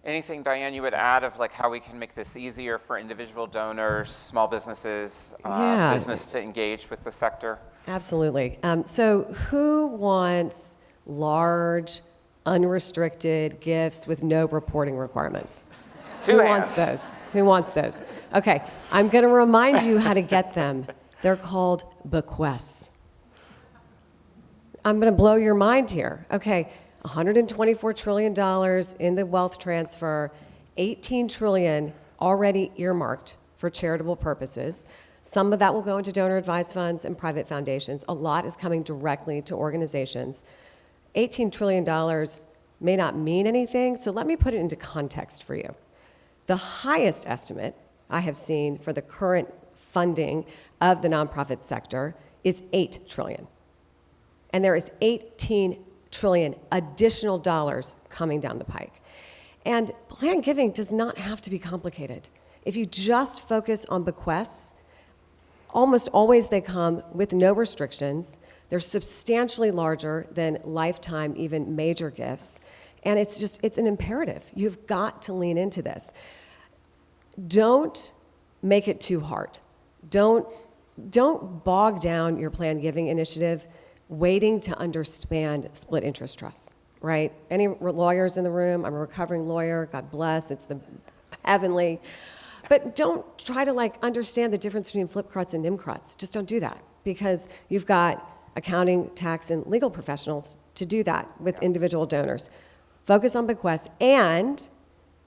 Anything, Dianne, you would add of like how we can make this easier for individual donors, small businesses, business to engage with the sector? Absolutely. So who wants large, unrestricted gifts with no reporting requirements? Who wants those? Who wants those? Okay, I'm going to remind you how to get them. They're called bequests. I'm going to blow your mind here. Okay, $124 trillion in the wealth transfer, $18 trillion already earmarked for charitable purposes. Some of that will go into donor-advised funds and private foundations. A lot is coming directly to organizations. $18 trillion may not mean anything, so let me put it into context for you. The highest estimate I have seen for the current funding of the nonprofit sector is $8 trillion. And there is $18 trillion additional dollars coming down the pike. And planned giving does not have to be complicated. If you just focus on bequests, almost always they come with no restrictions. They're substantially larger than lifetime, even major gifts. And it's an imperative. You've got to lean into this. Don't make it too hard. Don't bog down your planned giving initiative waiting to understand split interest trusts, right? Any lawyers in the room? I'm a recovering lawyer, God bless, it's the heavenly. But don't try to understand the difference between flip-cruts and nim-cruts. Just don't do that, because you've got accounting, tax, and legal professionals to do that with individual donors. Focus on bequests and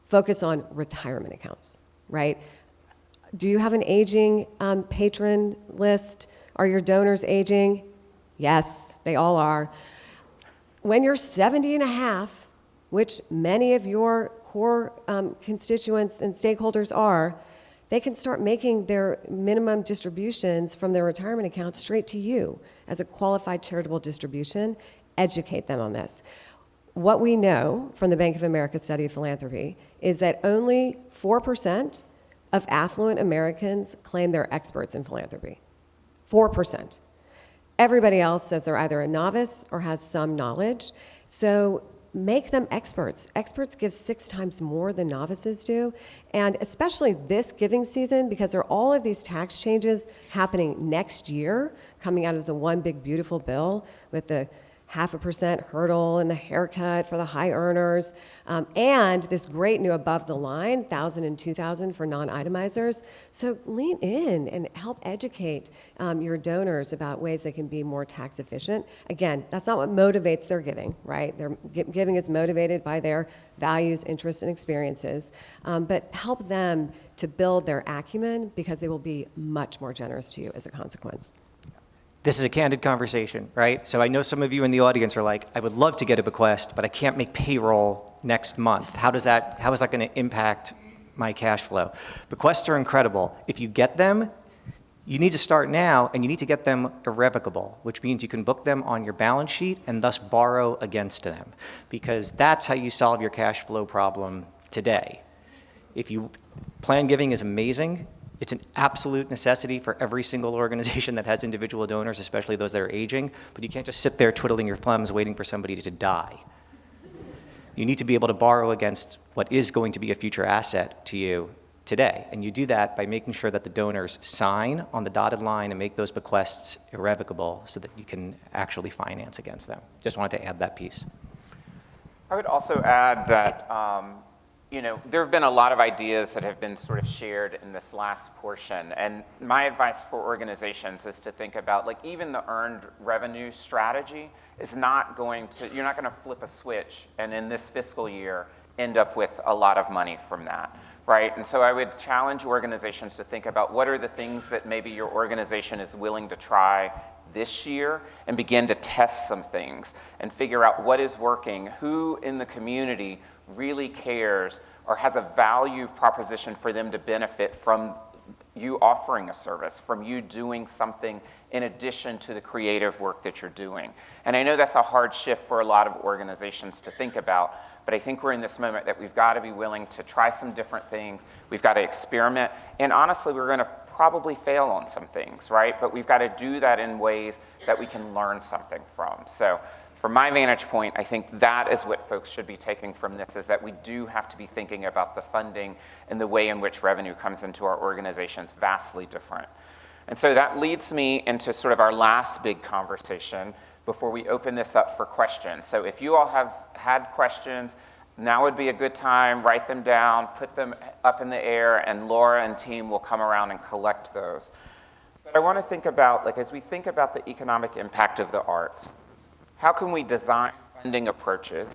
focus on retirement accounts, right? Do you have an aging patron list? Are your donors aging? Yes, they all are. When you're 70 and a half, which many of your core constituents and stakeholders are, they can start making their minimum distributions from their retirement accounts straight to you as a qualified charitable distribution. Educate them on this. What we know from the Bank of America study of philanthropy is that only 4% of affluent Americans claim they're experts in philanthropy. 4%. Everybody else says they're either a novice or has some knowledge. So make them experts. Experts give 6 times more than novices do. And especially this giving season, because there are all of these tax changes happening next year, coming out of the one big beautiful bill with the 0.5% hurdle and the haircut for the high earners, and this great new above the line, 1,000 and 2,000 for non-itemizers. So lean in and help educate your donors about ways they can be more tax efficient. Again, that's not what motivates their giving, right? Their giving is motivated by their values, interests, and experiences, but help them to build their acumen, because they will be much more generous to you as a consequence. This is a candid conversation, right? So I know some of you in the audience are like, I would love to get a bequest, but I can't make payroll next month. How is that going to impact my cash flow? Bequests are incredible. If you get them, you need to start now, and you need to get them irrevocable, which means you can book them on your balance sheet and thus borrow against them, because that's how you solve your cash flow problem today. Planned giving is amazing. It's an absolute necessity for every single organization that has individual donors, especially those that are aging, but you can't just sit there twiddling your thumbs waiting for somebody to die. You need to be able to borrow against what is going to be a future asset to you today, and you do that by making sure that the donors sign on the dotted line and make those bequests irrevocable so that you can actually finance against them. Just wanted to add that piece. I would also add that there have been a lot of ideas that have been sort of shared in this last portion. And my advice for organizations is to think about, even the earned revenue strategy is you're not going to flip a switch and in this fiscal year end up with a lot of money from that, right? And so I would challenge organizations to think about what are the things that maybe your organization is willing to try this year, and begin to test some things and figure out what is working, who in the community really cares or has a value proposition for them to benefit from you offering a service, from you doing something in addition to the creative work that you're doing. And I know that's a hard shift for a lot of organizations to think about, but I think we're in this moment that we've got to be willing to try some different things. We've got to experiment. And honestly, we're going to probably fail on some things, right? But we've got to do that in ways that we can learn something from. So from my vantage point, I think that is what folks should be taking from this, is that we do have to be thinking about the funding and the way in which revenue comes into our organizations vastly different. And so that leads me into sort of our last big conversation before we open this up for questions. So if you all have had questions, now would be a good time. Write them down, put them up in the air, and Laura and team will come around and collect those. But I want to think about, like, as we think about the economic impact of the arts, how can we design funding approaches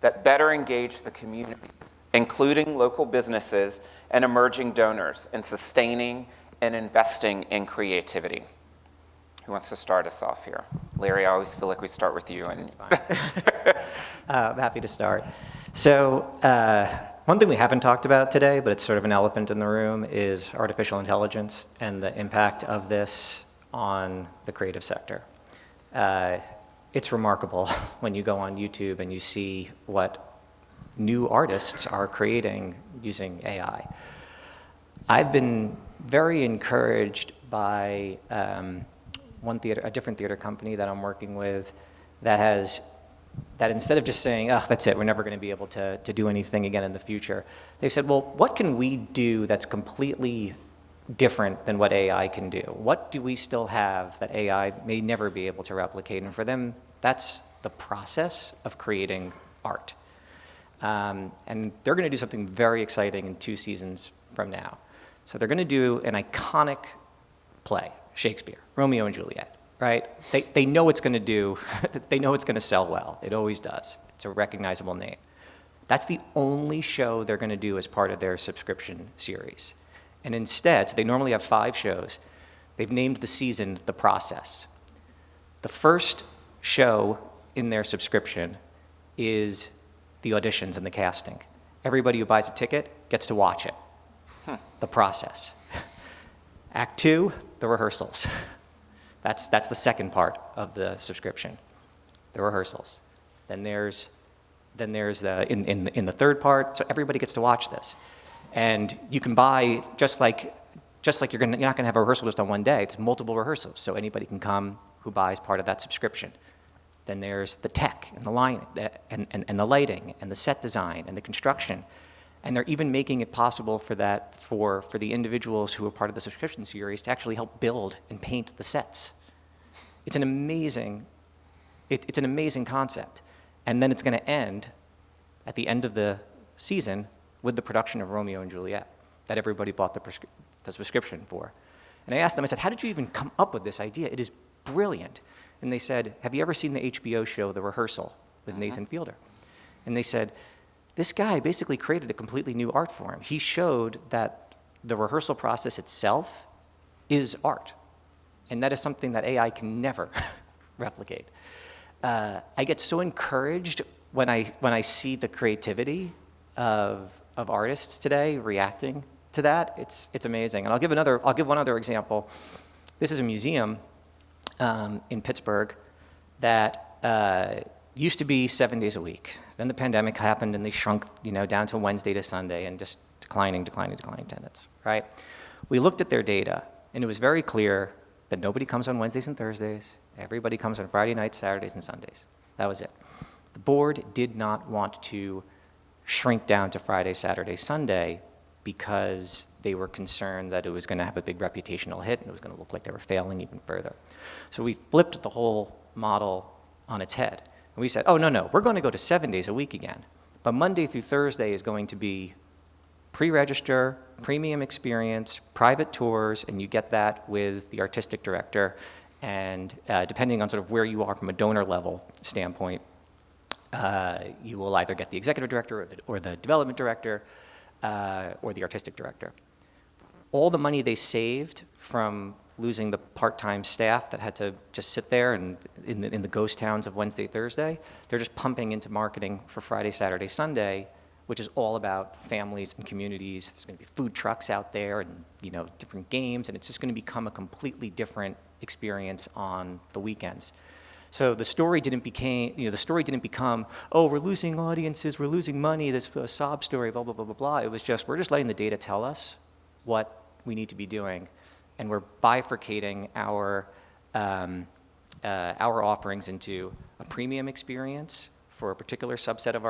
that better engage the communities, including local businesses and emerging donors, in sustaining and investing in creativity? Who wants to start us off here? Larry, I always feel like we start with you. And I'm happy to start. So one thing we haven't talked about today, but it's sort of an elephant in the room, is artificial intelligence and the impact of this on the creative sector. It's remarkable when you go on YouTube and you see what new artists are creating using AI. I've been very encouraged by a different theater company that I'm working with that instead of just saying, oh, that's it, we're never going to be able to do anything again in the future, they said, well, what can we do that's completely different than what AI can do? What do we still have that AI may never be able to replicate? And for them, that's the process of creating art. And they're going to do something very exciting in 2 seasons from now. So they're going to do an iconic play, Shakespeare, Romeo and Juliet, right? They know it's going to do, they know it's going to sell well. It always does. It's a recognizable name. That's the only show they're going to do as part of their subscription series. And instead, so they normally have 5 shows, they've named the season The Process. The first show in their subscription is the auditions and the casting. Everybody who buys a ticket gets to watch it. The Process. Act 2, the rehearsals. That's the second part of the subscription, the rehearsals. Then there's in the third part, so everybody gets to watch this. And you can buy, just like you're not going to have a rehearsal just on one day. There's multiple rehearsals, so anybody can come who buys part of that subscription. Then there's the tech and the line and the lighting and the set design and the construction. And they're even making it possible for the individuals who are part of the subscription series to actually help build and paint the sets. It's an amazing concept. And then it's going to end at the end of the season with the production of Romeo and Juliet that everybody bought the subscription for. And I asked them, I said, how did you even come up with this idea? It is brilliant. And they said, have you ever seen the HBO show The Rehearsal with Nathan Fielder? And they said, this guy basically created a completely new art form. He showed that the rehearsal process itself is art. And that is something that AI can never replicate. I get so encouraged when I see the creativity of artists today reacting to that. It's amazing. And I'll give one other example. This is a museum in Pittsburgh that used to be 7 days a week. Then the pandemic happened and they shrunk, down to Wednesday to Sunday and just declining attendance, right? We looked at their data and it was very clear that nobody comes on Wednesdays and Thursdays. Everybody comes on Friday nights, Saturdays, and Sundays. That was it. The board did not want to shrink down to Friday, Saturday, Sunday because they were concerned that it was going to have a big reputational hit and it was going to look like they were failing even further. So we flipped the whole model on its head. And we said, oh, no, we're going to go to 7 days a week again. But Monday through Thursday is going to be pre-register, premium experience, private tours, and you get that with the artistic director. And depending on sort of where you are from a donor level standpoint, you will either get the executive director or the development director or the artistic director. All the money they saved from losing the part-time staff that had to just sit there and in the ghost towns of Wednesday, Thursday, they're just pumping into marketing for Friday, Saturday, Sunday, which is all about families and communities. There's going to be food trucks out there and, you know, different games, and it's just going to become a completely different experience on the weekends. So the story didn't become, oh, we're losing audiences, we're losing money, this sob story, blah, blah, blah, blah, blah. It was just, we're just letting the data tell us what we need to be doing, and we're bifurcating our offerings into a premium experience for a particular subset of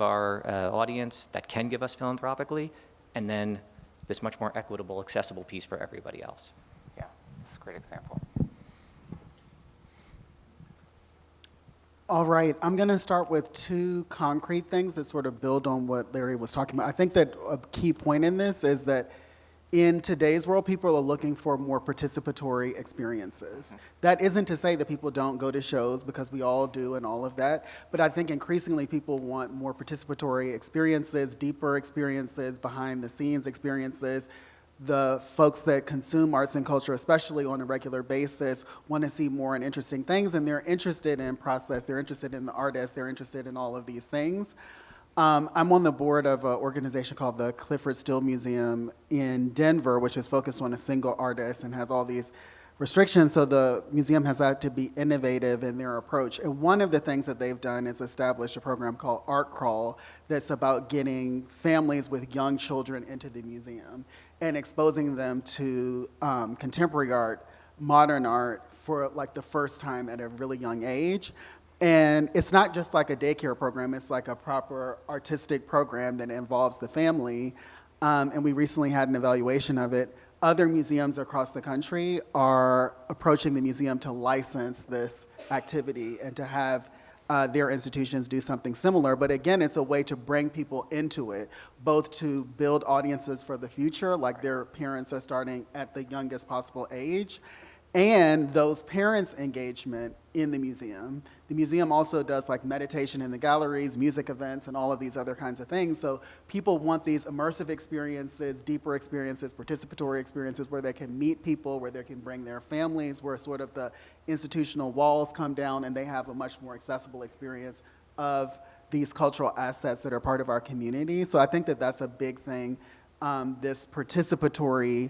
our audience that can give us philanthropically, and then this much more equitable, accessible piece for everybody else. Yeah, that's a great example. All right, I'm going to start with two concrete things that sort of build on what Larry was talking about. I think that a key point in this is that in today's world, people are looking for more participatory experiences. That isn't to say that people don't go to shows, because we all do and all of that, but I think increasingly people want more participatory experiences, deeper experiences, behind the scenes experiences. The folks that consume arts and culture, especially on a regular basis, want to see more and interesting things, and they're interested in process, they're interested in the artist, they're interested in all of these things. I'm on the board of an organization called the Clifford Still Museum in Denver, which is focused on a single artist and has all these restrictions, so the museum has had to be innovative in their approach. And one of the things that they've done is establish a program called Art Crawl that's about getting families with young children into the museum and exposing them to contemporary art, modern art, for like the first time at a really young age. And it's not just like a daycare program, it's like a proper artistic program that involves the family. And we recently had an evaluation of it. Other museums across the country are approaching the museum to license this activity and to have their institutions do something similar. But again, it's a way to bring people into it, both to build audiences for the future, like their parents are starting at the youngest possible age, and those parents' engagement in the museum. The museum also does like meditation in the galleries, music events, and all of these other kinds of things. So people want these immersive experiences, deeper experiences, participatory experiences where they can meet people, where they can bring their families, where sort of the institutional walls come down and they have a much more accessible experience of these cultural assets that are part of our community. So I think that that's a big thing, this participatory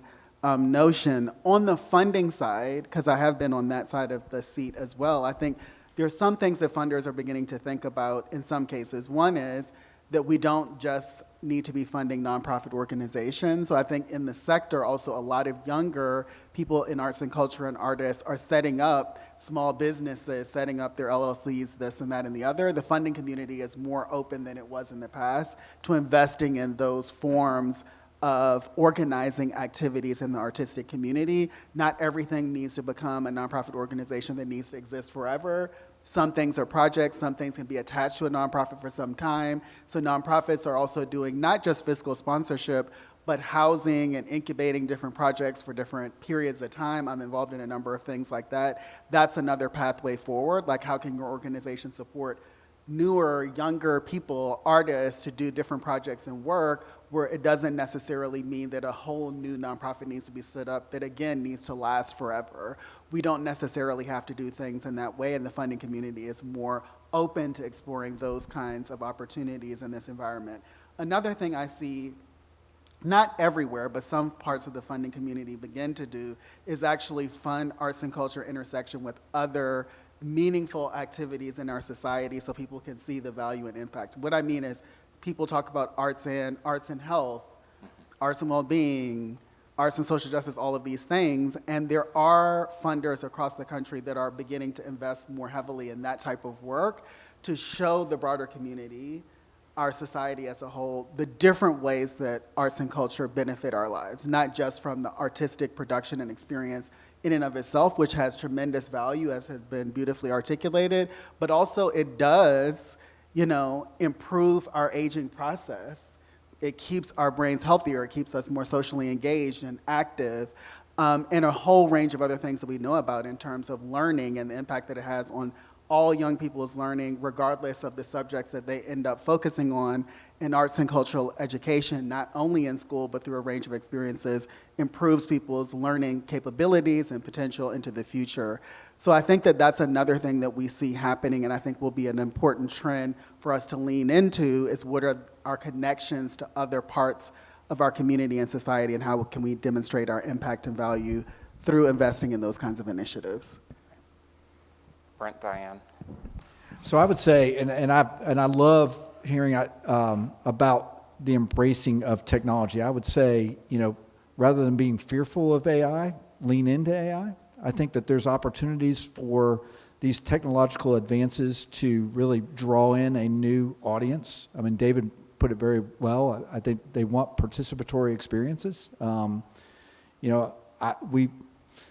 notion. On the funding side, because I have been on that side of the seat as well, I think there are some things that funders are beginning to think about in some cases. One is that we don't just need to be funding nonprofit organizations. So I think in the sector also a lot of younger people in arts and culture and artists are setting up small businesses, setting up their LLCs, this and that and the other. The funding community is more open than it was in the past to investing in those forms of organizing activities in the artistic community. Not everything needs to become a nonprofit organization that needs to exist forever. Some things are projects, some things can be attached to a nonprofit for some time. So nonprofits are also doing not just fiscal sponsorship, but housing and incubating different projects for different periods of time. I'm involved in a number of things like that. That's another pathway forward. Like, how can your organization support newer, younger people, artists, to do different projects and work, where it doesn't necessarily mean that a whole new nonprofit needs to be set up that, again, needs to last forever. We don't necessarily have to do things in that way, and the funding community is more open to exploring those kinds of opportunities in this environment. Another thing I see, not everywhere, but some parts of the funding community begin to do, is actually fund arts and culture intersection with other meaningful activities in our society so people can see the value and impact. What I mean is, people talk about arts and health, arts and well-being, arts and social justice, all of these things, and there are funders across the country that are beginning to invest more heavily in that type of work to show the broader community, our society as a whole, the different ways that arts and culture benefit our lives, not just from the artistic production and experience in and of itself, which has tremendous value, as has been beautifully articulated, but also it does, improve our aging process. It keeps our brains healthier, it keeps us more socially engaged and active, and a whole range of other things that we know about in terms of learning and the impact that it has on all young people's learning, regardless of the subjects that they end up focusing on in arts and cultural education, not only in school, but through a range of experiences, improves people's learning capabilities and potential into the future. So I think that that's another thing that we see happening, and I think will be an important trend for us to lean into, is what are our connections to other parts of our community and society, and how can we demonstrate our impact and value through investing in those kinds of initiatives. Brent, Dianne. So I would say, and I love hearing about the embracing of technology. I would say, rather than being fearful of AI, lean into AI. I think that there's opportunities for these technological advances to really draw in a new audience. I mean, David put it very well. I think they want participatory experiences.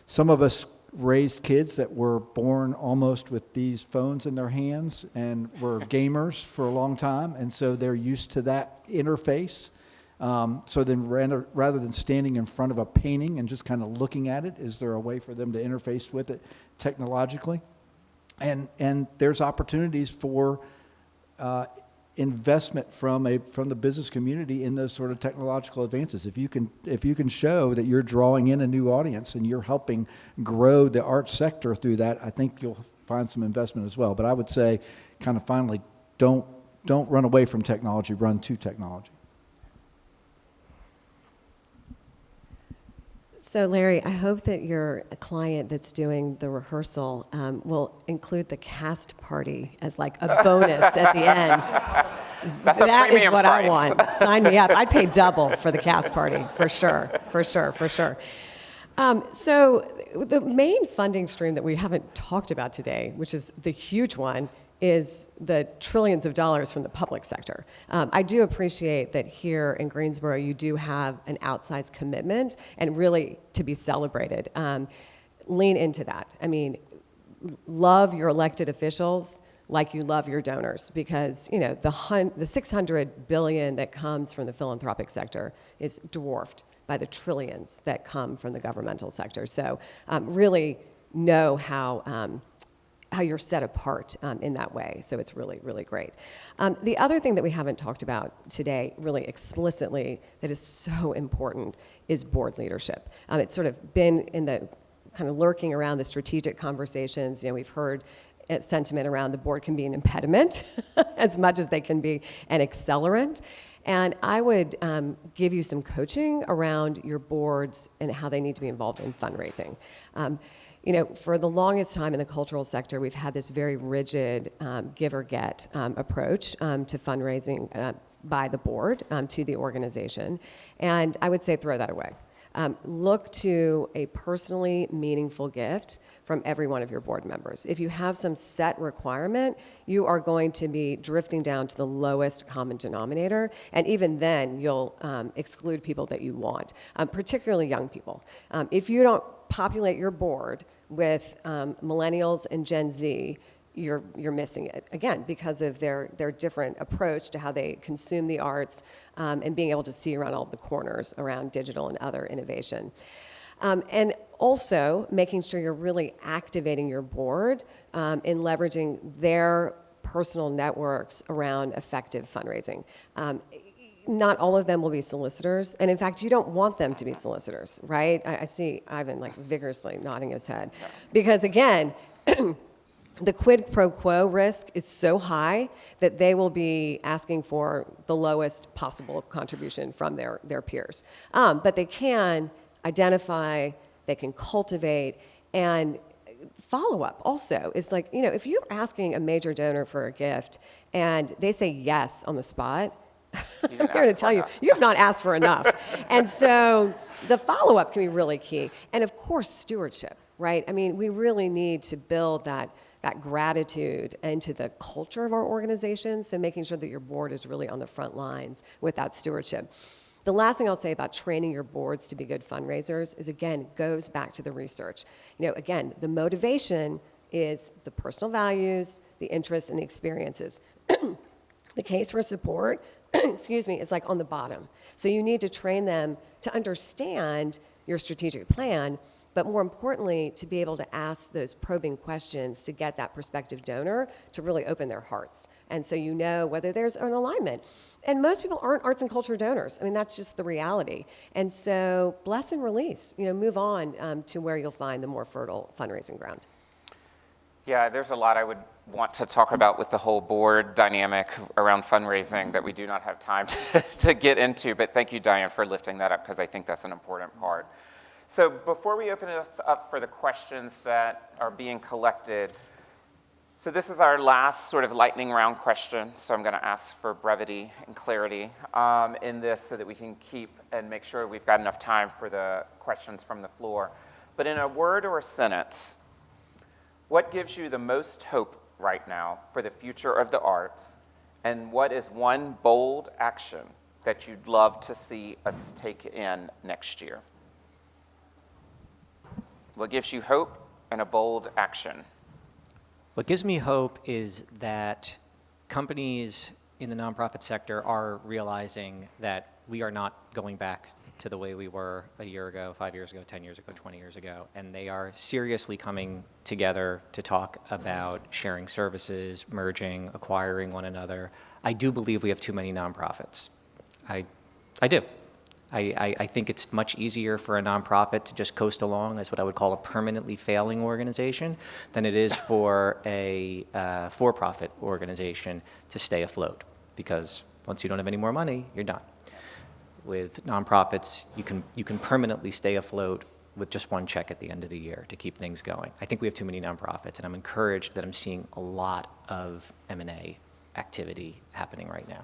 Some of us raised kids that were born almost with these phones in their hands and were gamers for a long time, and so they're used to that interface. So then rather than standing in front of a painting and just kind of looking at it, is there a way for them to interface with it technologically? And there's opportunities for investment from the business community in those sort of technological advances. If you can show that you're drawing in a new audience and you're helping grow the arts sector through that, I think you'll find some investment as well. But I would say, kind of finally, don't run away from technology, run to technology. So Larry, I hope that your client that's doing the rehearsal will include the cast party as like a bonus at the end. That's That a premium is what price. I want. Sign me up. I'd pay double for the cast party, for sure. So the main funding stream that we haven't talked about today, which is the huge one, is the trillions of dollars from the public sector. I do appreciate that here in Greensboro you do have an outsized commitment and really to be celebrated. Lean into that. I mean, love your elected officials like you love your donors, because the $600 billion that comes from the philanthropic sector is dwarfed by the trillions that come from the governmental sector. So really know how you're set apart in that way. So it's really, really great. The other thing that we haven't talked about today really explicitly that is so important is board leadership. It's sort of been in the kind of lurking around the strategic conversations. We've heard sentiment around the board can be an impediment as much as they can be an accelerant. And I would give you some coaching around your boards and how they need to be involved in fundraising. For the longest time in the cultural sector, we've had this very rigid give or get approach to fundraising by the board to the organization. And I would say throw that away. Look to a personally meaningful gift from every one of your board members. If you have some set requirement, you are going to be drifting down to the lowest common denominator, and even then you'll exclude people that you want, particularly young people. If you don't populate your board with millennials and Gen Z, you're missing it, again, because of their different approach to how they consume the arts and being able to see around all the corners around digital and other innovation. And also making sure you're really activating your board in leveraging their personal networks around effective fundraising. Not all of them will be solicitors, and in fact, you don't want them to be solicitors, right? I see Ivan vigorously nodding his head, because again, the quid pro quo risk is so high that they will be asking for the lowest possible contribution from their peers. But they can identify, they can cultivate, and follow up also. It's like, if you're asking a major donor for a gift and they say yes on the spot, I'm here to tell you, you've not asked for enough. And so the follow-up can be really key. And of course, stewardship, right? I mean, we really need to build that gratitude into the culture of our organization, so making sure that your board is really on the front lines with that stewardship. The last thing I'll say about training your boards to be good fundraisers is, again, goes back to the research. Again, the motivation is the personal values, the interests, and the experiences. The case for support, is like on the bottom. So you need to train them to understand your strategic plan but more importantly, to be able to ask those probing questions to get that prospective donor to really open their hearts. And so you know whether there's an alignment. And most people aren't arts and culture donors. I mean, that's just the reality. And so bless and release, move on to where you'll find the more fertile fundraising ground. Yeah, there's a lot I would want to talk about with the whole board dynamic around fundraising that we do not have time to get into, but thank you, Dianne, for lifting that up because I think that's an important part. So before we open it up for the questions that are being collected, so this is our last sort of lightning round question, so I'm going to ask for brevity and clarity in this so that we can keep and make sure we've got enough time for the questions from the floor. But in a word or a sentence, what gives you the most hope right now for the future of the arts, and what is one bold action that you'd love to see us take in next year? What gives you hope and a bold action? What gives me hope is that companies in the nonprofit sector are realizing that we are not going back to the way we were a year ago, 5 years ago, 10 years ago, 20 years ago, and they are seriously coming together to talk about sharing services, merging, acquiring one another. I do believe we have too many nonprofits. I do. I think it's much easier for a nonprofit to just coast along as what I would call a permanently failing organization than it is for a for-profit organization to stay afloat, because once you don't have any more money, you're done. With nonprofits, you can permanently stay afloat with just one check at the end of the year to keep things going. I think we have too many nonprofits, and I'm encouraged that I'm seeing a lot of M&A activity happening right now.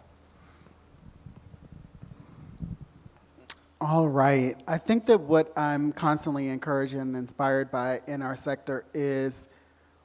All right. I think that what I'm constantly encouraged and inspired by in our sector is,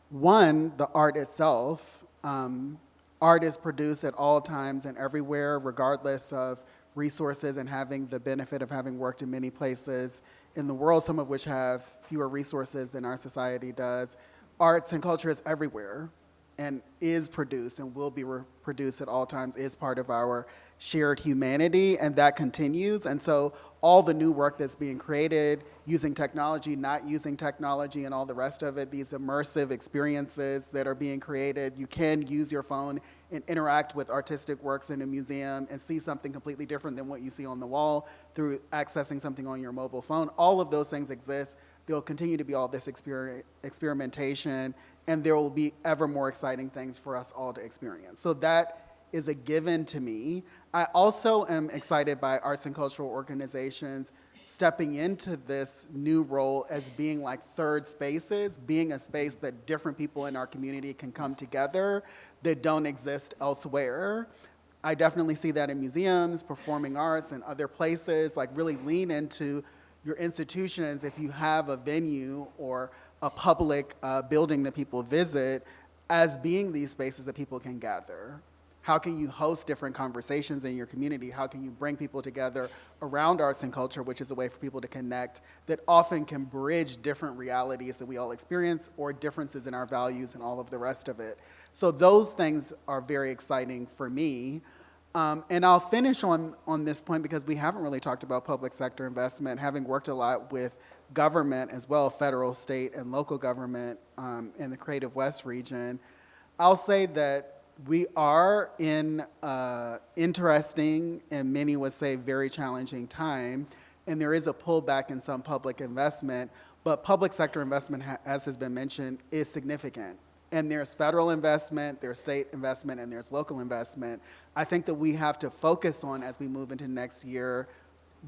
one, the art itself. Art is produced at all times and everywhere, regardless of resources, and having the benefit of having worked in many places in the world, some of which have fewer resources than our society does. Arts and culture is everywhere and is produced and will be produced at all times, is part of our shared humanity, and that continues. And so all the new work that's being created, using technology, not using technology, and all the rest of it, these immersive experiences that are being created, you can use your phone and interact with artistic works in a museum and see something completely different than what you see on the wall through accessing something on your mobile phone. All of those things exist. There'll continue to be all this experimentation, and there will be ever more exciting things for us all to experience. So that is a given to me. I also am excited by arts and cultural organizations stepping into this new role as being like third spaces, being a space that different people in our community can come together that don't exist elsewhere. I definitely see that in museums, performing arts, and other places. Like, really lean into your institutions if you have a venue or a public building that people visit as being these spaces that people can gather. How can you host different conversations in your community? How can you bring people together around arts and culture, which is a way for people to connect that often can bridge different realities that we all experience or differences in our values and all of the rest of it. So those things are very exciting for me. And I'll finish on this point because we haven't really talked about public sector investment, having worked a lot with government as well, federal, state, and local government in the Creative West region. I'll say that we are in interesting, and many would say very challenging time, and there is a pullback in some public investment, but public sector investment, as has been mentioned, is significant. And there's federal investment, there's state investment, and there's local investment. I think that we have to focus on, as we move into next year,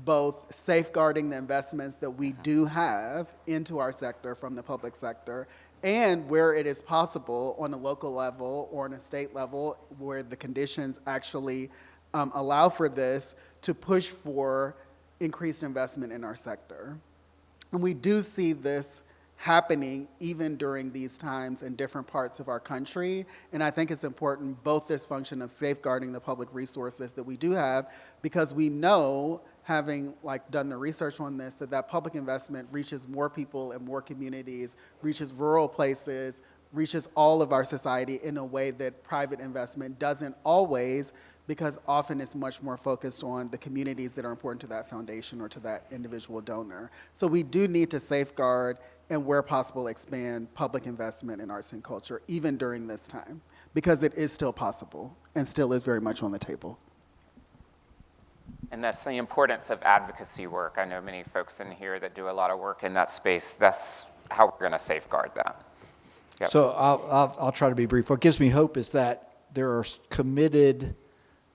both safeguarding the investments that we do have into our sector from the public sector, and where it is possible on a local level or on a state level where the conditions actually allow for this, to push for increased investment in our sector. And we do see this happening even during these times in different parts of our country. And I think it's important, both this function of safeguarding the public resources that we do have, because we know, having done the research on this, that public investment reaches more people and more communities, reaches rural places, reaches all of our society in a way that private investment doesn't always, because often it's much more focused on the communities that are important to that foundation or to that individual donor. So we do need to safeguard and where possible expand public investment in arts and culture even during this time, because it is still possible and still is very much on the table. And that's the importance of advocacy work. I know many folks in here that do a lot of work in that space. That's how we're going to safeguard that. Yep. So I'll try to be brief. What gives me hope is that there are committed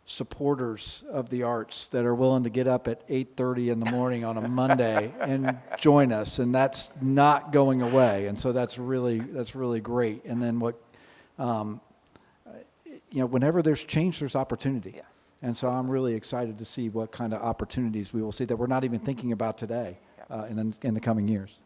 supporters of the arts that are willing to get up at 8:30 in the morning on a Monday and join us, and that's not going away. And so that's really great. And then whenever there's change, there's opportunity. Yeah. And so I'm really excited to see what kind of opportunities we will see that we're not even thinking about today in the coming years.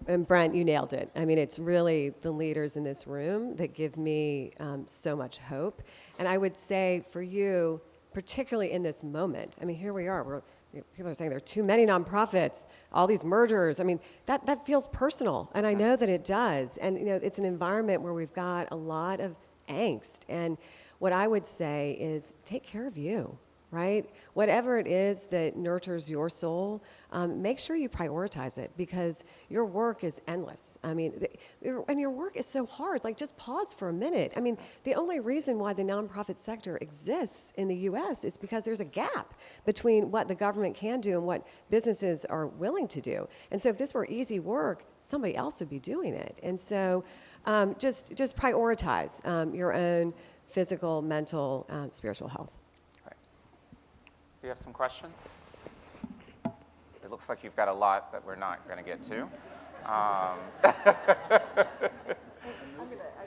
And Brent, you nailed it. I mean, it's really the leaders in this room that give me so much hope. And I would say for you, particularly in this moment, I mean, here we are. People are saying there are too many nonprofits, all these mergers. I mean, that feels personal, and I know that it does. And it's an environment where we've got a lot of angst. And what I would say is take care of you. Right? Whatever it is that nurtures your soul, make sure you prioritize it, because your work is endless. I mean, and your work is so hard. Like, just pause for a minute. I mean, the only reason why the nonprofit sector exists in the U.S. is because there's a gap between what the government can do and what businesses are willing to do. And so if this were easy work, somebody else would be doing it. And so just prioritize your own physical, mental, spiritual health. Do you have some questions? It looks like you've got a lot that we're not going to get to.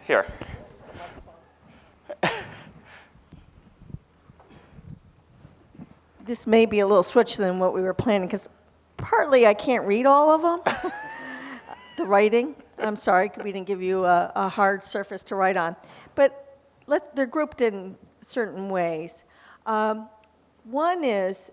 Here. This may be a little switch than what we were planning, because partly I can't read all of them. The writing, I'm sorry, we didn't give you a hard surface to write on. But they're grouped in certain ways. One is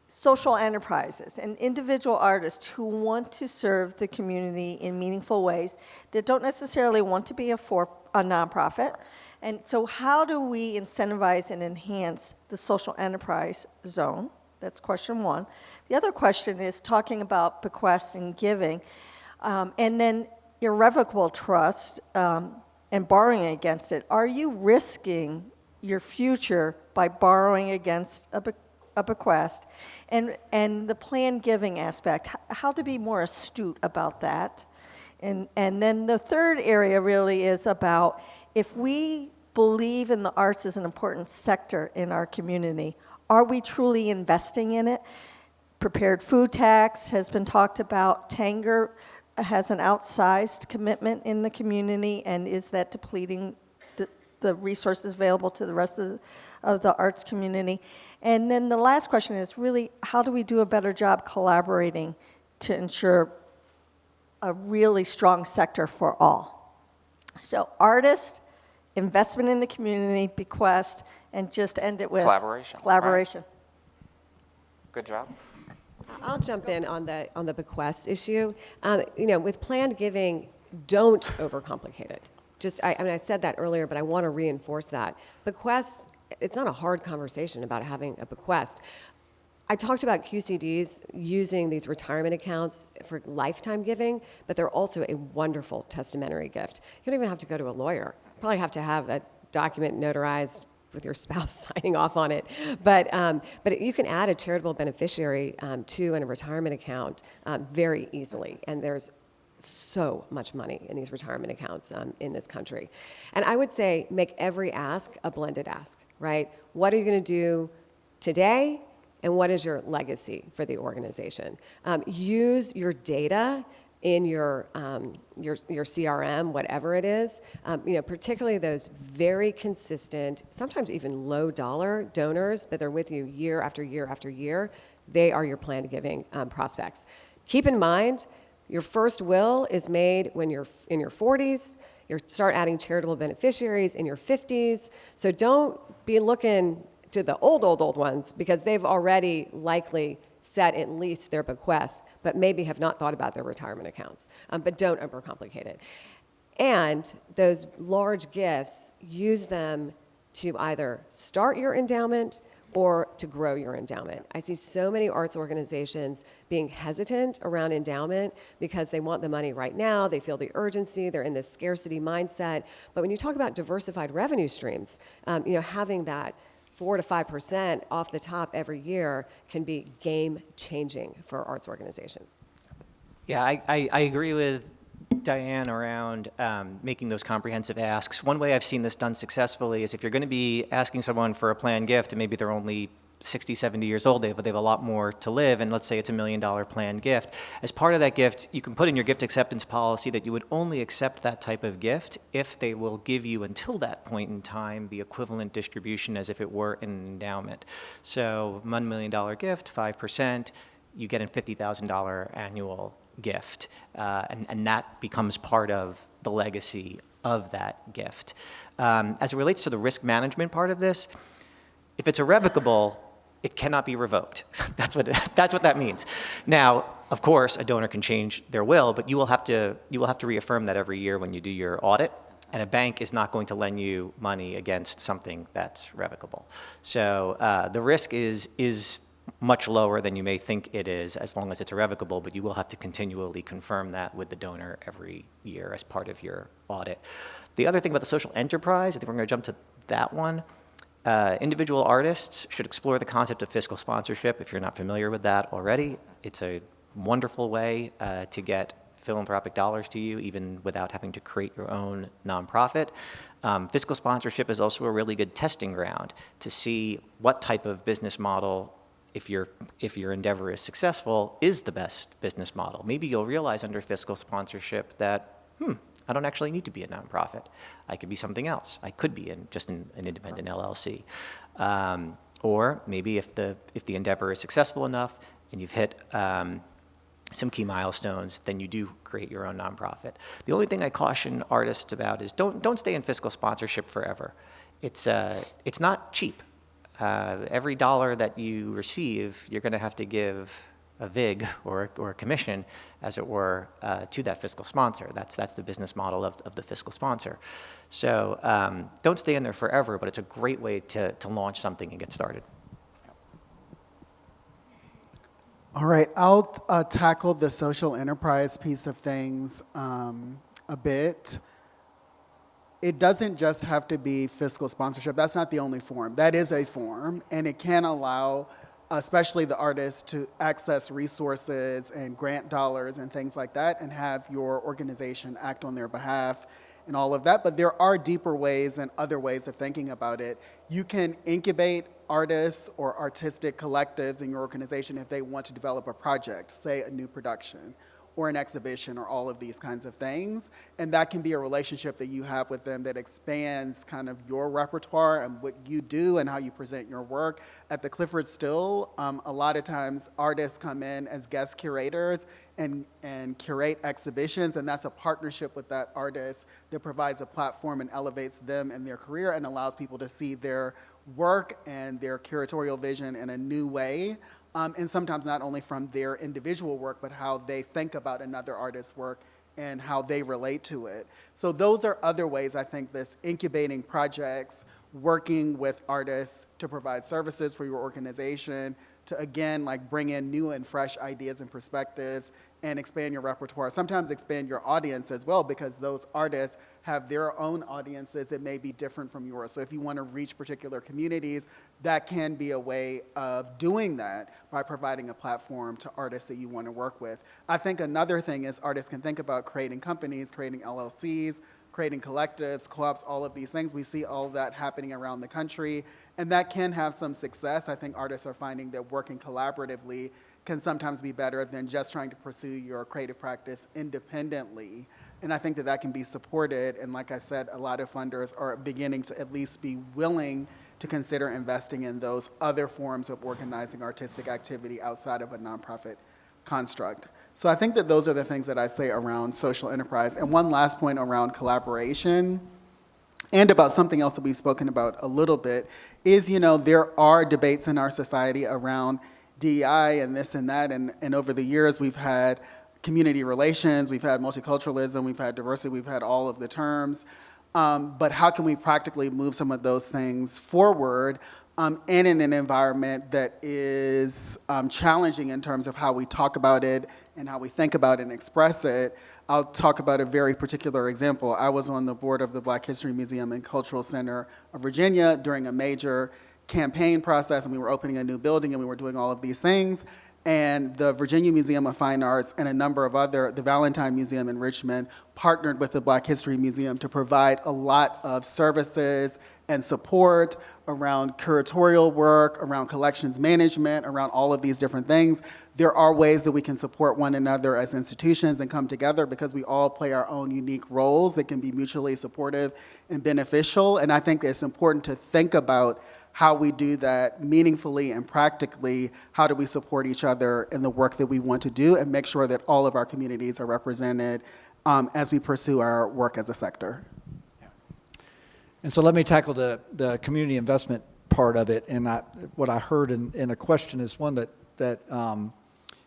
social enterprises and individual artists who want to serve the community in meaningful ways that don't necessarily want to be a nonprofit. And so how do we incentivize and enhance the social enterprise zone? That's question one. The other question is talking about bequests and giving, and then irrevocable trust and borrowing against it. Are you risking your future by borrowing against a bequest? And the planned giving aspect, how to be more astute about that. And then the third area really is about, if we believe in the arts as an important sector in our community, are we truly investing in it? Prepared food tax has been talked about. Tanger has an outsized commitment in the community, and is that depleting the resources available to the rest of the arts community? And then the last question is really, how do we do a better job collaborating to ensure a really strong sector for all? So artists, investment in the community, bequest, and just end it with Collaboration. Collaboration. Right. Good job. I'll jump in on the bequest issue. With planned giving, don't overcomplicate it. I said that earlier, but I want to reinforce that. Bequests, it's not a hard conversation about having a bequest. I talked about QCDs using these retirement accounts for lifetime giving, but they're also a wonderful testamentary gift. You don't even have to go to a lawyer. You probably have to have a document notarized with your spouse signing off on it. But you can add a charitable beneficiary to a retirement account very easily, and there's so much money in these retirement accounts in this country. And I would say make every ask a blended ask, right? What are you going to do today, and what is your legacy for the organization? Use your data in your CRM, whatever it is, particularly those very consistent, sometimes even low dollar donors, but they're with you year after year after year. They are your planned giving prospects. Keep in mind, your first will is made when you're in your 40s. You start adding charitable beneficiaries in your 50s. So don't be looking to the old ones, because they've already likely set at least their bequests, but maybe have not thought about their retirement accounts. But don't overcomplicate it. And those large gifts, use them to either start your endowment or to grow your endowment. I see so many arts organizations being hesitant around endowment because they want the money right now, they feel the urgency, they're in this scarcity mindset. But when you talk about diversified revenue streams, having that 4 to 5% off the top every year can be game-changing for arts organizations. Yeah, I agree with Dianne around making those comprehensive asks. One way I've seen this done successfully is if you're going to be asking someone for a planned gift and maybe they're only 60, 70 years old, but they have a lot more to live, and let's say it's $1 million planned gift. As part of that gift, you can put in your gift acceptance policy that you would only accept that type of gift if they will give you, until that point in time, the equivalent distribution as if it were an endowment. So $1 million gift, 5%, you get a $50,000 annual gift, and that becomes part of the legacy of that gift. As it relates to the risk management part of this, if it's irrevocable, it cannot be revoked. That's what that means. Now, of course, a donor can change their will, but you will have to reaffirm that every year when you do your audit. And a bank is not going to lend you money against something that's revocable. So the risk is much lower than you may think it is, as long as it's irrevocable, but you will have to continually confirm that with the donor every year as part of your audit. The other thing about the social enterprise, I think we're going to jump to that one. Individual artists should explore the concept of fiscal sponsorship if you're not familiar with that already. It's a wonderful way to get philanthropic dollars to you, even without having to create your own nonprofit. Fiscal sponsorship is also a really good testing ground to see what type of business model, if your endeavor is successful, is the best business model. Maybe you'll realize under fiscal sponsorship that, I don't actually need to be a nonprofit. I could be something else. I could be just an independent LLC. Or maybe if the endeavor is successful enough and you've hit some key milestones, then you do create your own nonprofit. The only thing I caution artists about is don't stay in fiscal sponsorship forever. It's not cheap. Every dollar that you receive, you're going to have to give a vig or a commission, as it were, to that fiscal sponsor. That's the business model of the fiscal sponsor. So don't stay in there forever, but it's a great way to launch something and get started. All right, I'll tackle the social enterprise piece of things a bit. It doesn't just have to be fiscal sponsorship. That's not the only form. That is a form, and it can allow especially the artists to access resources and grant dollars and things like that and have your organization act on their behalf and all of that. But there are deeper ways and other ways of thinking about it. You can incubate artists or artistic collectives in your organization if they want to develop a project, say a new production or an exhibition or all of these kinds of things. And that can be a relationship that you have with them that expands kind of your repertoire and what you do and how you present your work. At the Clifford Still, a lot of times artists come in as guest curators and curate exhibitions, and that's a partnership with that artist that provides a platform and elevates them in their career and allows people to see their work and their curatorial vision in a new way. And sometimes not only from their individual work, but how they think about another artist's work and how they relate to it. So those are other ways, I think, this incubating projects, working with artists to provide services for your organization, to again, like bring in new and fresh ideas and perspectives and expand your repertoire. Sometimes expand your audience as well, because those artists have their own audiences that may be different from yours. So if you want to reach particular communities, that can be a way of doing that by providing a platform to artists that you want to work with. I think another thing is artists can think about creating companies, creating LLCs, creating collectives, co-ops, all of these things. We see all of that happening around the country, and that can have some success. I think artists are finding that working collaboratively can sometimes be better than just trying to pursue your creative practice independently. And I think that can be supported. And like I said, a lot of funders are beginning to at least be willing to consider investing in those other forms of organizing artistic activity outside of a nonprofit construct. So I think that those are the things that I say around social enterprise. And one last point around collaboration, and about something else that we've spoken about a little bit, is, there are debates in our society around DEI and this and that, and over the years we've had community relations, we've had multiculturalism, we've had diversity, we've had all of the terms. But how can we practically move some of those things forward and in an environment that is challenging in terms of how we talk about it and how we think about it and express it? I'll talk about a very particular example. I was on the board of the Black History Museum and Cultural Center of Virginia during a major campaign process, and we were opening a new building and we were doing all of these things. And the Virginia Museum of Fine Arts and a number of other, the Valentine Museum in Richmond, partnered with the Black History Museum to provide a lot of services and support around curatorial work, around collections management, around all of these different things. There are ways that we can support one another as institutions and come together because we all play our own unique roles that can be mutually supportive and beneficial. And I think it's important to think about how we do that meaningfully and practically. How do we support each other in the work that we want to do and make sure that all of our communities are represented as we pursue our work as a sector? And so let me tackle the community investment part of it. And what I heard in a question is one that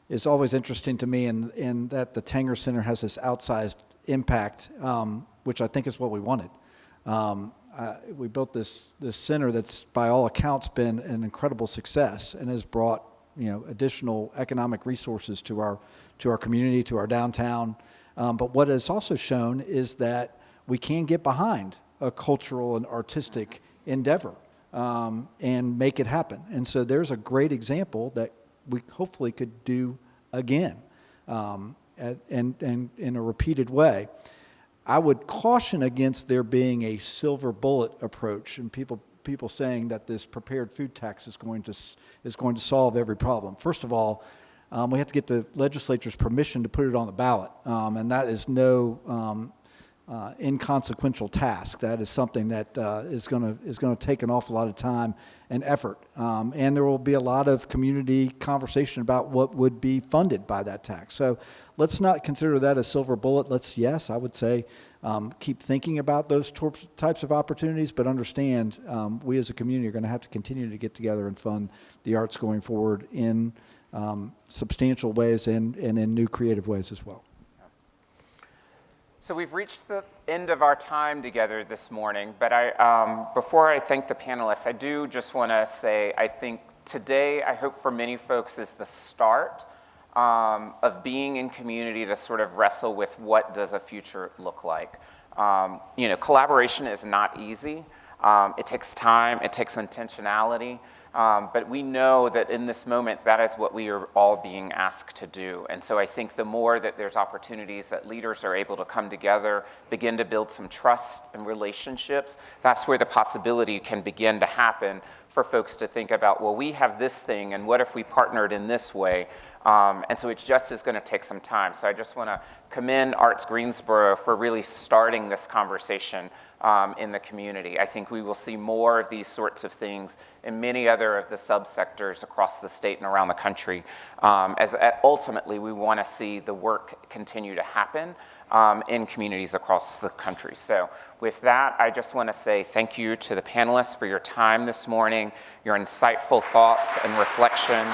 is always interesting to me, in that the Tanger Center has this outsized impact, which I think is what we wanted. We built this center that's, by all accounts, been an incredible success and has brought additional economic resources to our community, to our downtown. But what it's also shown is that we can get behind a cultural and artistic endeavor and make it happen. And so there's a great example that we hopefully could do again and in a repeated way. I would caution against there being a silver bullet approach and people saying that this prepared food tax is going to solve every problem. First of all, we have to get the legislature's permission to put it on the ballot, and that is no inconsequential task. That is something that is going to take an awful lot of time and effort, and there will be a lot of community conversation about what would be funded by that tax. So let's not consider that a silver bullet. Yes, I would say keep thinking about those types of opportunities, but understand we as a community are going to have to continue to get together and fund the arts going forward in substantial ways and in new creative ways as well. So we've reached the end of our time together this morning, but before I thank the panelists, I do just want to say I think today, I hope for many folks, is the start of being in community to sort of wrestle with what does a future look like. Collaboration is not easy. It takes time, it takes intentionality. But we know that in this moment, that is what we are all being asked to do. And so I think the more that there's opportunities that leaders are able to come together, begin to build some trust and relationships, that's where the possibility can begin to happen for folks to think about, well, we have this thing, and what if we partnered in this way? And so it just is going to take some time. So I just want to commend Arts Greensboro for really starting this conversation in the community. I think we will see more of these sorts of things in many other of the subsectors across the state and around the country, as ultimately we want to see the work continue to happen in communities across the country. So with that, I just want to say thank you to the panelists for your time this morning, your insightful thoughts and reflections.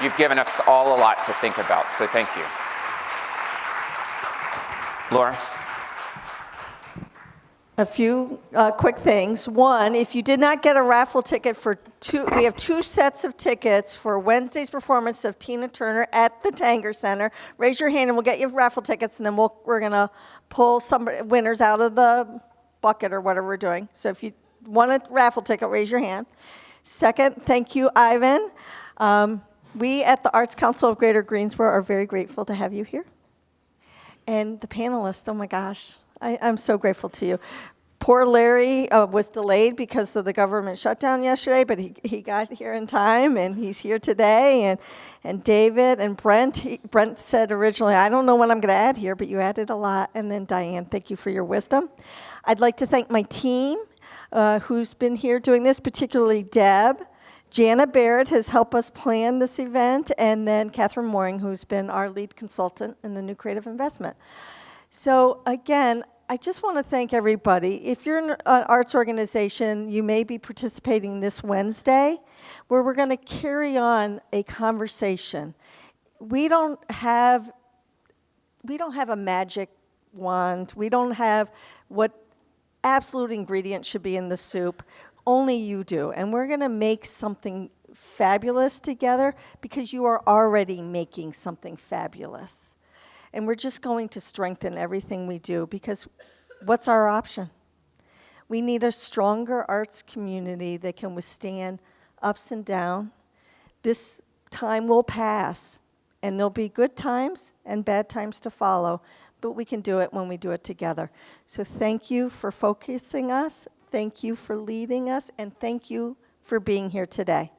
You've given us all a lot to think about, so thank you. Laura? A few quick things. One, if you did not get a raffle ticket we have 2 sets of tickets for Wednesday's performance of Tina Turner at the Tanger Center. Raise your hand and we'll get you raffle tickets, and then we're going to pull some winners out of the bucket or whatever we're doing. So if you want a raffle ticket, raise your hand. Second, thank you, Ivan. We at the Arts Council of Greater Greensboro are very grateful to have you here. And the panelists, oh my gosh, I'm so grateful to you. Poor Larry was delayed because of the government shutdown yesterday, but he got here in time, and he's here today. And David and Brent, Brent said originally, I don't know what I'm going to add here, but you added a lot. And then Dianne, thank you for your wisdom. I'd like to thank my team who's been here doing this, particularly Deb. Jana Barrett has helped us plan this event, and then Catherine Mooring, who's been our lead consultant in the New Creative Investment. So again, I just want to thank everybody. If you're in an arts organization, you may be participating this Wednesday, where we're going to carry on a conversation. We don't have we don't have a magic wand. We don't have what absolute ingredient should be in the soup. Only you do. And we're going to make something fabulous together because you are already making something fabulous. And we're just going to strengthen everything we do because what's our option? We need a stronger arts community that can withstand ups and downs. This time will pass, and there'll be good times and bad times to follow, but we can do it when we do it together. So thank you for focusing us, thank you for leading us, and thank you for being here today.